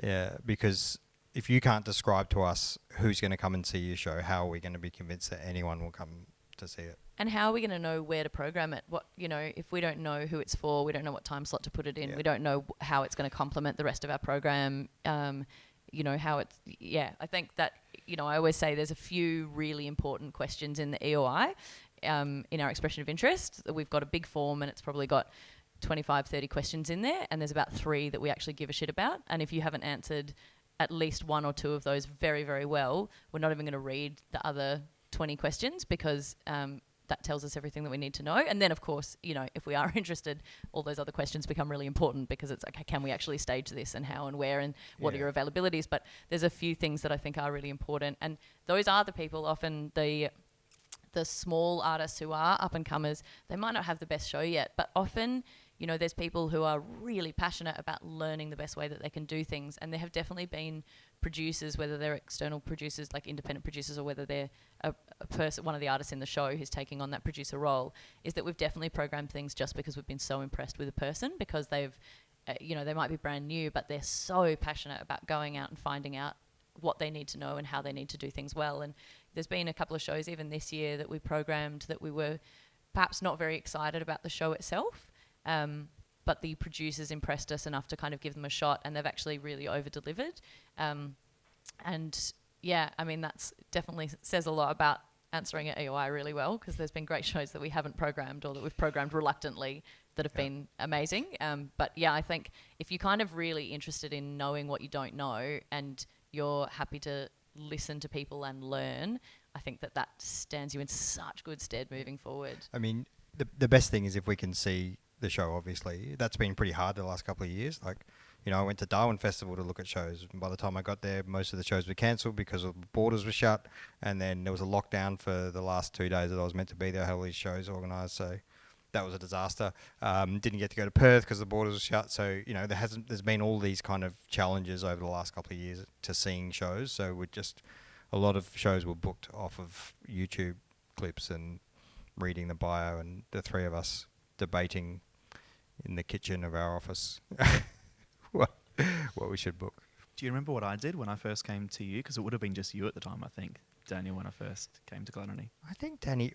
Yeah, because if you can't describe to us who's going to come and see your show, how are we going to be convinced that anyone will come to see it? And how are we going to know where to program it? What, if we don't know who it's for, we don't know what time slot to put it in, we don't know how it's going to complement the rest of our program, how it's, I think that, I always say there's a few really important questions in the EOI, in our expression of interest. We've got a big form and it's probably got 25, 30 questions in there, and there's about 3 that we actually give a shit about. And if you haven't answered at least 1 or 2 of those very, very well, we're not even going to read the other 20 questions because that tells us everything that we need to know. And then, of course, if we are interested, all those other questions become really important because it's okay, can we actually stage this and how and where and what are your availabilities? But there's a few things that I think are really important. And those are the people, often the small artists who are up and comers, they might not have the best show yet, but often, there's people who are really passionate about learning the best way that they can do things. And there have definitely been producers, whether they're external producers, like independent producers, or whether they're a person, one of the artists in the show who's taking on that producer role, is that we've definitely programmed things just because we've been so impressed with a person, because they've, they might be brand new, but they're so passionate about going out and finding out what they need to know and how they need to do things well. And there's been a couple of shows even this year that we programmed that we were perhaps not very excited about the show itself, but the producers impressed us enough to kind of give them a shot, and they've actually really over-delivered. That's definitely says a lot about answering at EOI really well, because there's been great shows that we haven't programmed or that we've programmed reluctantly that have been amazing. I think if you're kind of really interested in knowing what you don't know and you're happy to listen to people and learn, I think that stands you in such good stead moving forward. I mean, the best thing is if we can see the show, obviously. That's been pretty hard the last couple of years. Like, I went to Darwin Festival to look at shows, and by the time I got there, most of the shows were cancelled because the borders were shut, and then there was a lockdown for the last 2 days that I was meant to be there. I had all these shows organised, so that was a disaster. Didn't get to go to Perth because the borders were shut, so, there's been all these kind of challenges over the last couple of years to seeing shows, so a lot of shows were booked off of YouTube clips and reading the bio, and the 3 of us debating in the kitchen of our office what we should book. Do you remember what I did when I first came to you? Because it would have been just you at the time, I think, Daniel, when I first came to Gluttony. I think Danny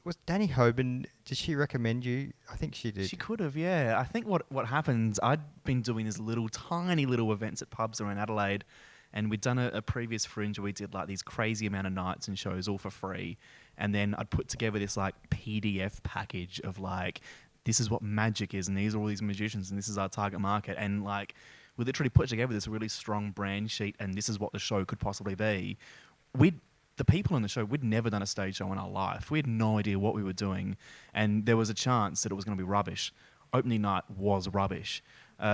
Hoban, did she recommend you? I think she did. She could have, yeah. I think what happened, I'd been doing these tiny little events at pubs around Adelaide, and we'd done a previous Fringe where we did like these crazy amount of nights and shows all for free. And then I'd put together this like PDF package of like, this is what magic is, and these are all these magicians, and this is our target market. And like, we literally put together this really strong brand sheet, and this is what the show could possibly be. The people in the show, we'd never done a stage show in our life. We had no idea what we were doing, and there was a chance that it was going to be rubbish. Opening night was rubbish. But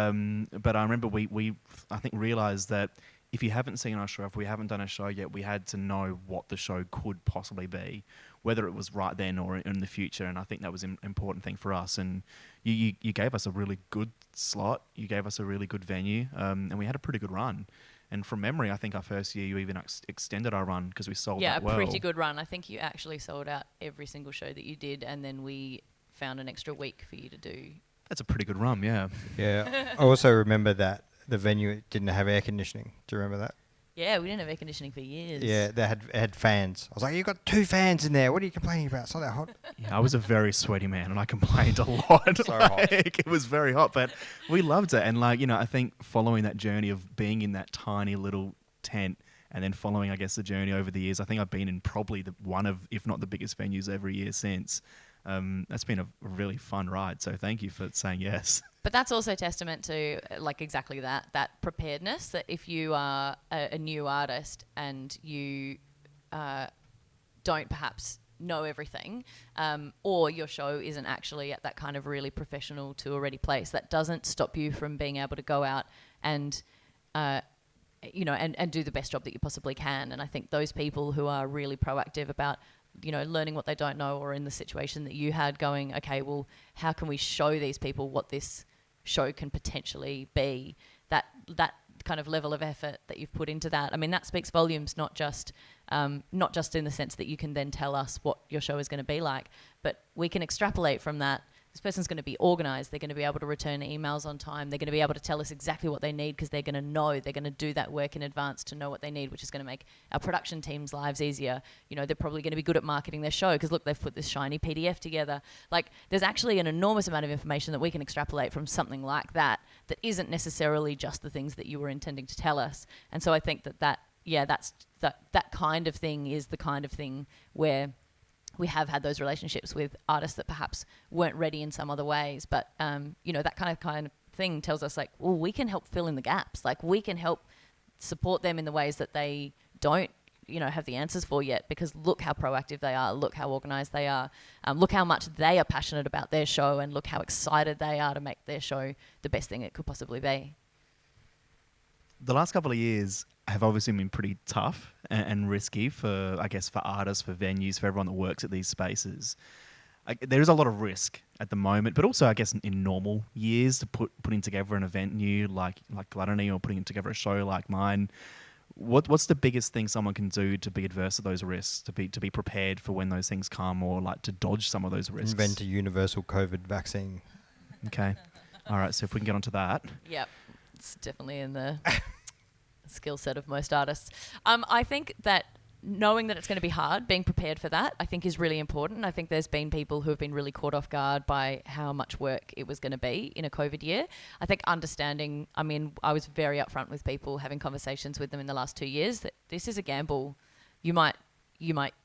I remember we I think realised that if you haven't seen our show, if we haven't done a show yet, we had to know what the show could possibly be, whether it was right then or in the future. And I think that was an important thing for us. And you gave us a really good slot. You gave us a really good venue. And we had a pretty good run. And from memory, I think our first year you even extended our run because we sold that well. Yeah, a pretty good run. I think you actually sold out every single show that you did, and then we found an extra week for you to do. That's a pretty good run, yeah. Yeah. I also remember that the venue didn't have air conditioning. Do you remember that? Yeah, we didn't have air conditioning for years. Yeah, they had fans. I was like, you've got 2 fans in there. What are you complaining about? It's not that hot. Yeah, I was a very sweaty man, and I complained a lot. So hot. It was very hot, but we loved it. And I think following that journey of being in that tiny little tent, and then following, I guess, the journey over the years, I think I've been in probably one of, if not the biggest venues every year since. That's been a really fun ride. So thank you for saying yes. But that's also testament to like exactly that preparedness, that if you are a new artist and you don't perhaps know everything, or your show isn't actually at that kind of really professional tour-ready place, that doesn't stop you from being able to go out and and do the best job that you possibly can. And I think those people who are really proactive about learning what they don't know, or in the situation that you had, going, okay, well, how can we show these people what this show can potentially be? That kind of level of effort that you've put into that, I mean, that speaks volumes, not just in the sense that you can then tell us what your show is going to be like, but we can extrapolate from that. This person's going to be organised. They're going to be able to return emails on time. They're going to be able to tell us exactly what they need, because they're going to know. They're going to do that work in advance to know what they need, which is going to make our production team's lives easier. They're probably going to be good at marketing their show because, look, they've put this shiny PDF together. Like, there's actually an enormous amount of information that we can extrapolate from something like that isn't necessarily just the things that you were intending to tell us. And so I think that kind of thing is the kind of thing where we have had those relationships with artists that perhaps weren't ready in some other ways, but that kind of thing tells us, like, well, we can help fill in the gaps. Like, we can help support them in the ways that they don't have the answers for yet, because look how proactive they are, look how organised they are, look how much they are passionate about their show, and look how excited they are to make their show the best thing it could possibly be. The last couple of years have obviously been pretty tough and risky for artists, for venues, for everyone that works at these spaces. There is a lot of risk at the moment, but also, I guess, in normal years, to putting together an event new like Gluttony, or putting together a show like mine. What's the biggest thing someone can do to be adverse to those risks, to be prepared for when those things come, or like to dodge some of those risks? Invent a universal COVID vaccine. Okay. All right. So if we can get onto that. Yep. It's definitely in the skill set of most artists. I think that knowing that it's going to be hard, being prepared for that, I think is really important. I think there's been people who have been really caught off guard by how much work it was going to be in a COVID year. I think understanding, I mean, I was very upfront with people, having conversations with them in the last 2 years, that this is a gamble. You might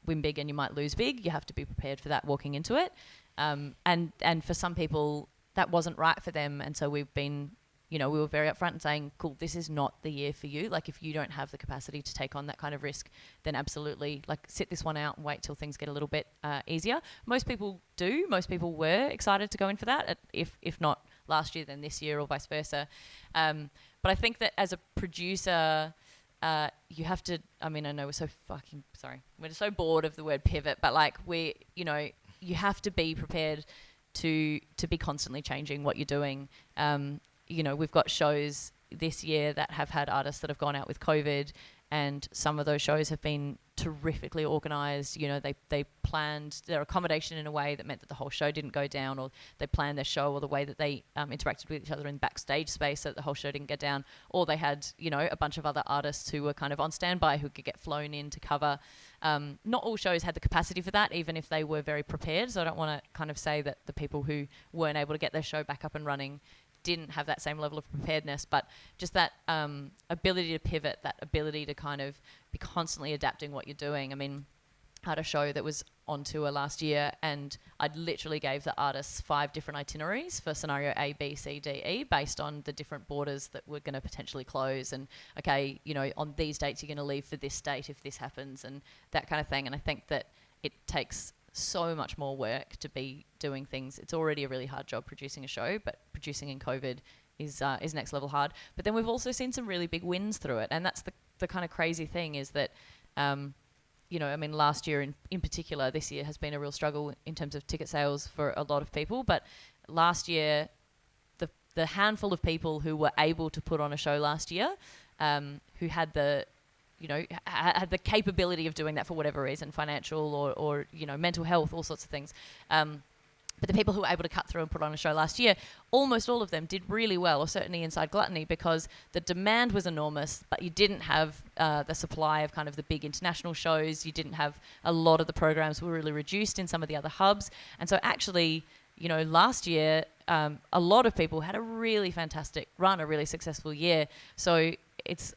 win big and you might lose big. You have to be prepared for that walking into it. And for some people, that wasn't right for them. And so we've been, we were very upfront and saying, cool, this is not the year for you. Like, if you don't have the capacity to take on that kind of risk, then absolutely, like, sit this one out and wait till things get a little bit easier. Most people do. Most people were excited to go in for that. If not last year, then this year, or vice versa. But I think that as a producer, you have to, I mean, I know we're so bored of the word pivot, but like, you have to be prepared to be constantly changing what you're doing. We've got shows this year that have had artists that have gone out with COVID, and some of those shows have been terrifically organised. They planned their accommodation in a way that meant that the whole show didn't go down, or they planned their show, or the way that they interacted with each other in backstage space so that the whole show didn't go down. Or they had, a bunch of other artists who were kind of on standby who could get flown in to cover. Not all shows had the capacity for that, even if they were very prepared. So I don't want to kind of say that the people who weren't able to get their show back up and running didn't have that same level of preparedness, but just that ability to pivot, that ability to kind of be constantly adapting what you're doing. I mean, I had a show that was on tour last year, and I literally gave the artists 5 different itineraries for scenario A, B, C, D, E, based on the different borders that were going to potentially close. And, okay, on these dates, you're going to leave for this date if this happens, and that kind of thing. And I think that it takes so much more work to be doing things. It's already a really hard job producing a show, but producing in COVID is next level hard. But then we've also seen some really big wins through it, and that's the kind of crazy thing is that, I mean, last year in particular, this year has been a real struggle in terms of ticket sales for a lot of people. But last year, the handful of people who were able to put on a show last year, who had the had the capability of doing that for whatever reason, financial or mental health, all sorts of things. But the people who were able to cut through and put on a show last year, almost all of them did really well, or certainly inside Gluttony, because the demand was enormous, but you didn't have the supply of kind of the big international shows. You didn't have a lot of the programs were really reduced in some of the other hubs. And so actually, last year, a lot of people had a really fantastic run, a really successful year. So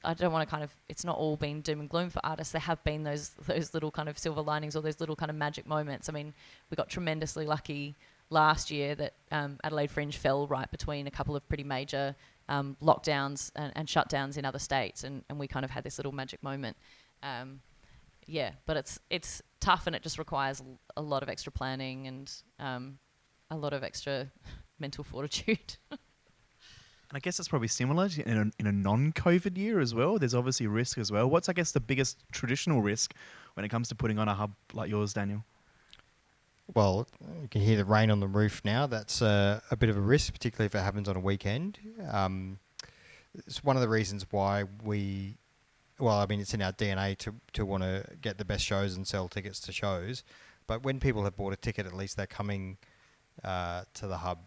I don't want to it's not all been doom and gloom for artists. There have been those little kind of silver linings, or those little kind of magic moments. I mean, we got tremendously lucky last year that Adelaide Fringe fell right between a couple of pretty major lockdowns and shutdowns in other states, and we kind of had this little magic moment. But it's tough, and it just requires a lot of extra planning and a lot of extra mental fortitude. And I guess it's probably similar in a non-COVID year as well. There's obviously risk as well. What's, I guess, the biggest traditional risk when it comes to putting on a hub like yours, Daniel? Well, you can hear the rain on the roof now. That's a bit of a risk, particularly if it happens on a weekend. It's one of the reasons why it's in our DNA to want to get the best shows and sell tickets to shows. But when people have bought a ticket, at least they're coming to the hub.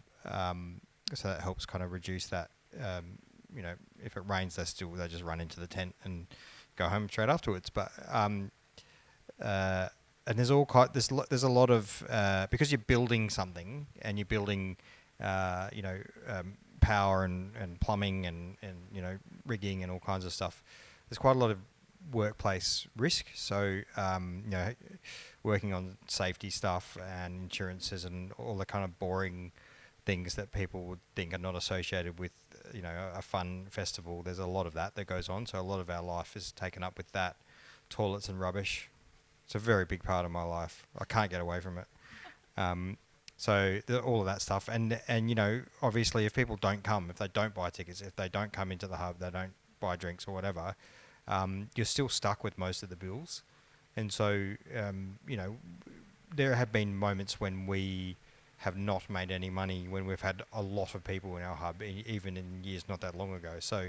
So that helps kind of reduce that. If it rains, they just run into the tent and go home straight afterwards. But and there's a lot of because you're building something and you're building power and plumbing and rigging and all kinds of stuff. There's quite a lot of workplace risk. So working on safety stuff and insurances and all the kind of boring things that people would think are not associated with a fun festival. There's a lot of that goes on, so a lot of our life is taken up with that. Toilets and rubbish, it's a very big part of my life. I can't get away from it. All of that stuff, and obviously if people don't come, if they don't buy tickets, if they don't come into the hub, they don't buy drinks or whatever, you're still stuck with most of the bills. And so there have been moments when we have not made any money when we've had a lot of people in our hub, even in years not that long ago. So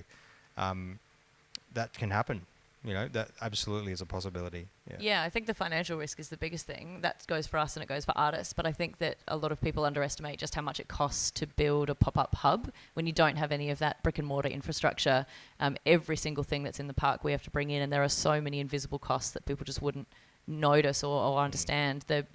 that can happen. That absolutely is a possibility. Yeah, I think the financial risk is the biggest thing. That goes for us and it goes for artists. But I think that a lot of people underestimate just how much it costs to build a pop-up hub when you don't have any of that brick and mortar infrastructure. Every single thing that's in the park we have to bring in, and there are so many invisible costs that people just wouldn't notice or understand. The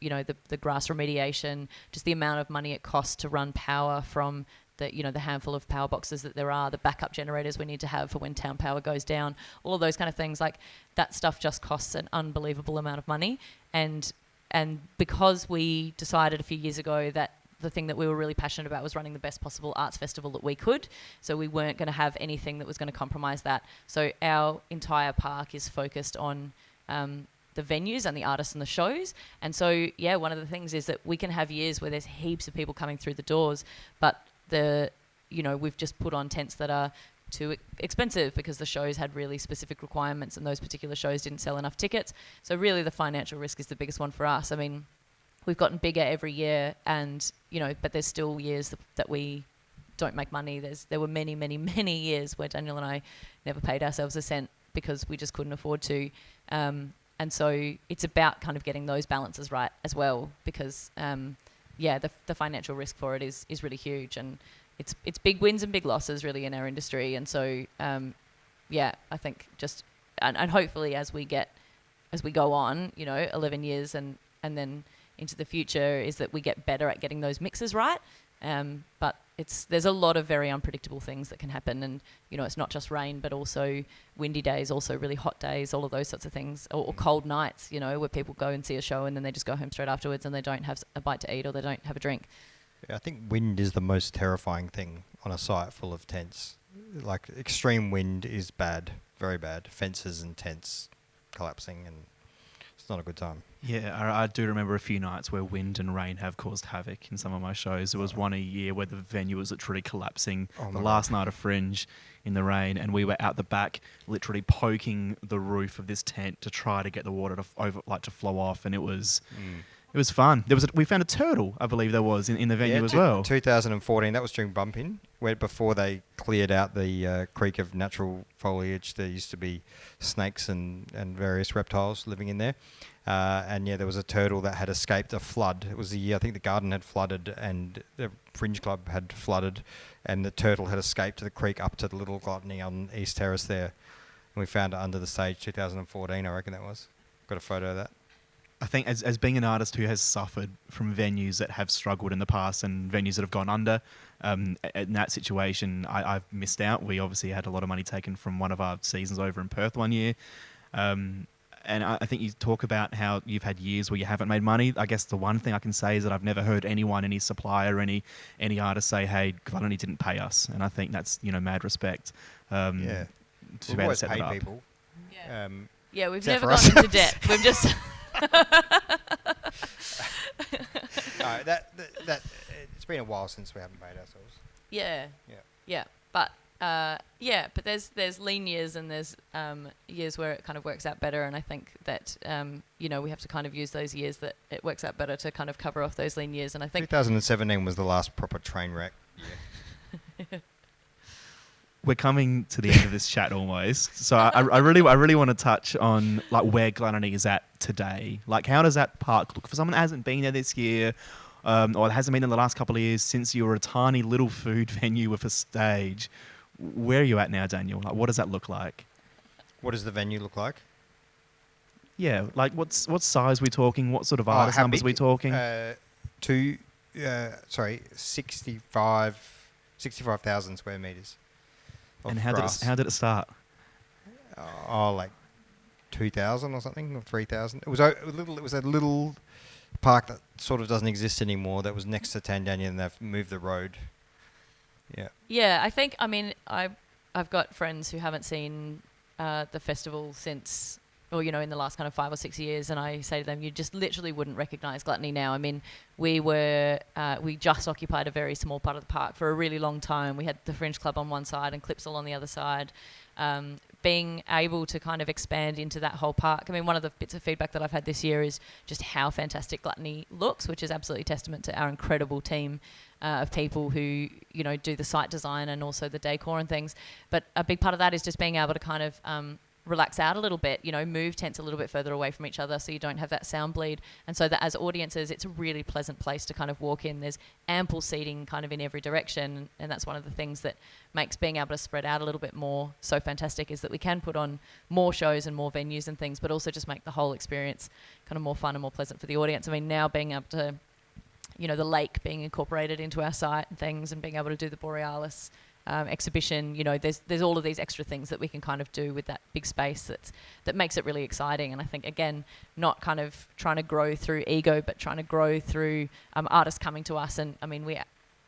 grass remediation, just the amount of money it costs to run power from the handful of power boxes that there are, the backup generators we need to have for when town power goes down, all of those kind of things. Like, that stuff just costs an unbelievable amount of money. And because we decided a few years ago that the thing that we were really passionate about was running the best possible arts festival that we could, so we weren't going to have anything that was going to compromise that. So our entire park is focused on the venues and the artists and the shows. And so, one of the things is that we can have years where there's heaps of people coming through the doors, but we've just put on tents that are too expensive because the shows had really specific requirements and those particular shows didn't sell enough tickets. So really the financial risk is the biggest one for us. I mean, we've gotten bigger every year and, but there's still years that we don't make money. There were many, many, many years where Daniel and I never paid ourselves a cent because we just couldn't afford to. And so it's about kind of getting those balances right as well, because the financial risk for it is really huge, and it's big wins and big losses really in our industry. And so I think just and hopefully as we go on 11 years and then into the future, is that we get better at getting those mixes right. But there's a lot of very unpredictable things that can happen, and it's not just rain, but also windy days, also really hot days, all of those sorts of things, or cold nights, where people go and see a show and then they just go home straight afterwards and they don't have a bite to eat or they don't have a drink. Yeah, I think wind is the most terrifying thing on a site full of tents. Like, extreme wind is bad, very bad. Fences and tents collapsing, and it's not a good time. Yeah, I do remember a few nights where wind and rain have caused havoc in some of my shows. There was one a year where the venue was literally collapsing the last night of Fringe in the rain, and we were out the back literally poking the roof of this tent to try to get the water to flow off, and it was fun. We found a turtle, I believe there was, in the venue as well. 2014, that was during Bump-In, where before they cleared out the creek of natural foliage. There used to be snakes and various reptiles living in there. There was a turtle that had escaped a flood. It was the year, I think the garden had flooded and the Fringe Club had flooded, and the turtle had escaped to the creek up to the little Gluttony on East Terrace there. And we found it under the stage, 2014, I reckon that was. Got a photo of that. I think as being an artist who has suffered from venues that have struggled in the past and venues that have gone under, in that situation, I've missed out. We obviously had a lot of money taken from one of our seasons over in Perth one year. And I think you talk about how you've had years where you haven't made money. I guess the one thing I can say is that I've never heard anyone, any supplier, any artist say, "Hey, Gluttony didn't pay us," and I think that's mad respect. We've always paid people. We've never gone into debt. We've just no, that it's been a while since we haven't paid ourselves. Yeah. But but but there's lean years and there's years where it kind of works out better, and I think that we have to kind of use those years that it works out better to kind of cover off those lean years. And I think 2017 was the last proper train wreck. Yeah. We're coming to the end of this chat almost. So I really want to touch on like where Gluttony is at today. Like, how does that park look for someone that hasn't been there this year, or hasn't been in the last couple of years since you were a tiny little food venue with a stage? Where are you at now, Daniel? Like, what does that look like? What does the venue look like? Yeah, like what size we talking? What sort of artist how numbers big? we talking? 65,000 square meters. And how did it start? Like 2,000 or something, or 3,000. It was a little park that sort of doesn't exist anymore. That was next to Tandanya, and they've moved the road. Yeah. Yeah, I think. I mean, I've got friends who haven't seen the festival since, or in the last kind of 5 or 6 years, and I say to them, you just literally wouldn't recognise Gluttony now. I mean, we just occupied a very small part of the park for a really long time. We had the Fringe Club on one side and Clipsal on the other side. Being able to kind of expand into that whole park. I mean, one of the bits of feedback that I've had this year is just how fantastic Gluttony looks, which is absolutely testament to our incredible team of people who, do the site design and also the decor and things. But a big part of that is just being able to kind of relax out a little bit, move tents a little bit further away from each other so you don't have that sound bleed. And so that as audiences, it's a really pleasant place to kind of walk in. There's ample seating kind of in every direction. And that's one of the things that makes being able to spread out a little bit more so fantastic, is that we can put on more shows and more venues and things, but also just make the whole experience kind of more fun and more pleasant for the audience. I mean, now being able to, the lake being incorporated into our site and things, and being able to do the Borealis exhibition, there's all of these extra things that we can kind of do with that big space that makes it really exciting. And I think, again, not kind of trying to grow through ego, but trying to grow through artists coming to us. And I mean,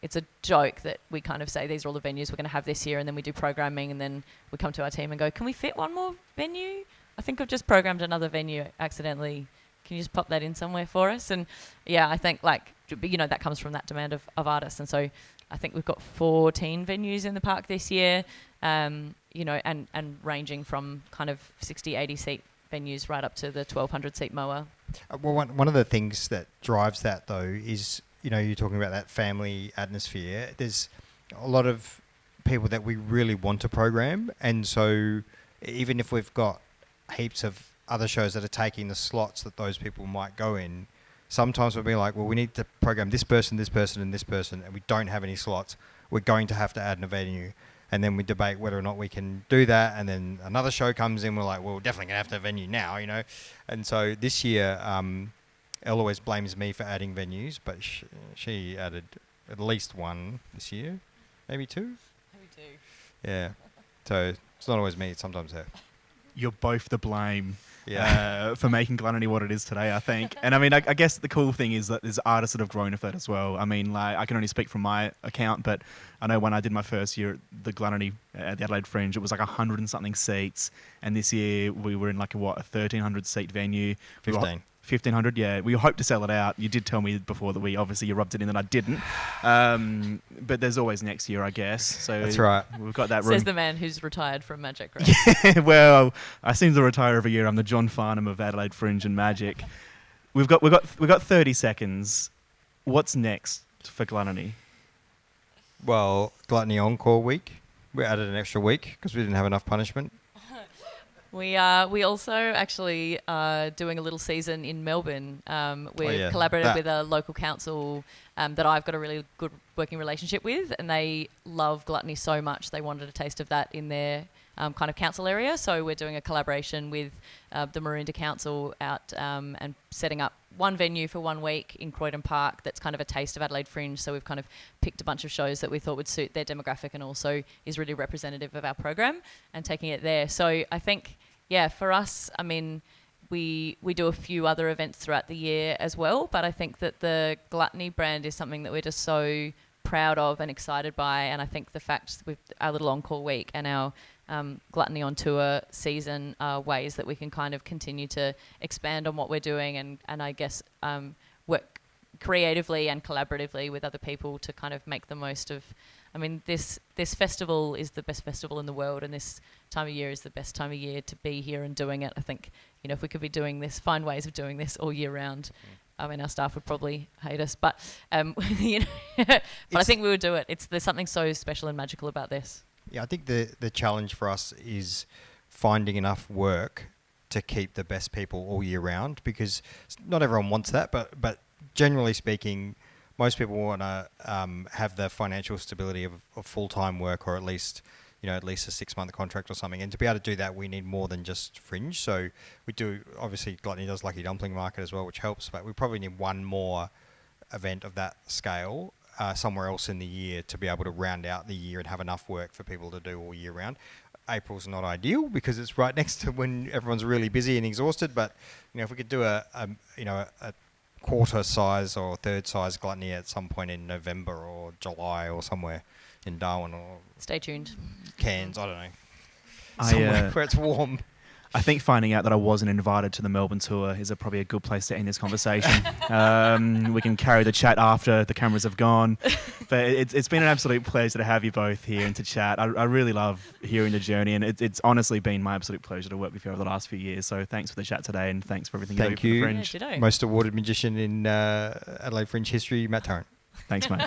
it's a joke that we kind of say these are all the venues we're going to have this year, and then we do programming, and then we come to our team and go, can we fit one more venue? I think I've just programmed another venue accidentally. Can you just pop that in somewhere for us? And yeah, I think that comes from that demand of artists. And so I think we've got 14 venues in the park this year, and ranging from kind of 60, 80 seat venues right up to the 1,200 seat mower. Well, one of the things that drives that, though, is, you're talking about that family atmosphere. There's a lot of people that we really want to program. And so even if we've got heaps of other shows that are taking the slots that those people might go in, sometimes we'll be like, well, we need to program this person, and this person, and we don't have any slots. We're going to have to add a venue. And then we debate whether or not we can do that. And then another show comes in, we're like, well, we're definitely going to have to have a venue now, And so this year, Elle always blames me for adding venues, but she added at least one this year. Maybe two? Maybe two. Yeah. So it's not always me, it's sometimes her. You're both to blame. For making Gluttony what it is today, I think. And I mean, I guess the cool thing is that there's artists that have grown with it as well. I mean, I can only speak from my account, but I know when I did my first year at the Gluttony at the Adelaide Fringe, it was like 100 and something seats. And this year we were in like a 1,300 seat venue. 1,500, yeah. We hope to sell it out. You did tell me before that you rubbed it in that I didn't. But there's always next year, I guess. So that's right. We've got that room. Says the man who's retired from Magic, right? Yeah, well, I seem to retire every year. I'm the John Farnham of Adelaide Fringe and Magic. We've got 30 seconds. What's next for Gluttony? Well, Gluttony Encore Week. We added an extra week because we didn't have enough punishment. We also actually are doing a little season in Melbourne. We've collaborated with a local council that I've got a really good working relationship with, and they love Gluttony so much they wanted a taste of that in their kind of council area. So we're doing a collaboration with the Maroondah Council out and setting up one venue for 1 week in Croydon Park that's kind of a taste of Adelaide Fringe. So we've kind of picked a bunch of shows that we thought would suit their demographic and also is really representative of our program, and taking it there. So I think, for us, I mean, we do a few other events throughout the year as well, but I think that the Gluttony brand is something that we're just so proud of and excited by. And I think the fact with our little encore week and our Gluttony on Tour season are ways that we can kind of continue to expand on what we're doing and I guess work creatively and collaboratively with other people to kind of make the most of I mean, this festival is the best festival in the world, and this time of year is the best time of year to be here and doing it. I think, you know, if we could be doing this, find ways of doing this all year round. I mean, our staff would probably hate us, but you know, but I think we would do it. There's something so special and magical about this. Yeah, I think the challenge for us is finding enough work to keep the best people all year round, because not everyone wants that, but generally speaking, most people want to have the financial stability of full-time work, or at least a 6-month contract or something. And to be able to do that, we need more than just Fringe. So we do, obviously, Gluttony does Lucky Dumpling Market as well, which helps, but we probably need one more event of that scale somewhere else in the year to be able to round out the year and have enough work for people to do all year round. April's not ideal because it's right next to when everyone's really busy and exhausted, but if we could do a quarter size or third size Gluttony at some point in November or July or somewhere in Darwin or stay tuned. Cairns, I don't know. Somewhere where it's warm. I think finding out that I wasn't invited to the Melbourne tour is probably a good place to end this conversation. We can carry the chat after the cameras have gone. But it's been an absolute pleasure to have you both here and to chat. I really love hearing the journey, and it's honestly been my absolute pleasure to work with you over the last few years. So thanks for the chat today, and thanks for everything you do for the Fringe. Yeah, most awarded magician in Adelaide Fringe history, Matt Tarrant. Thanks, mate.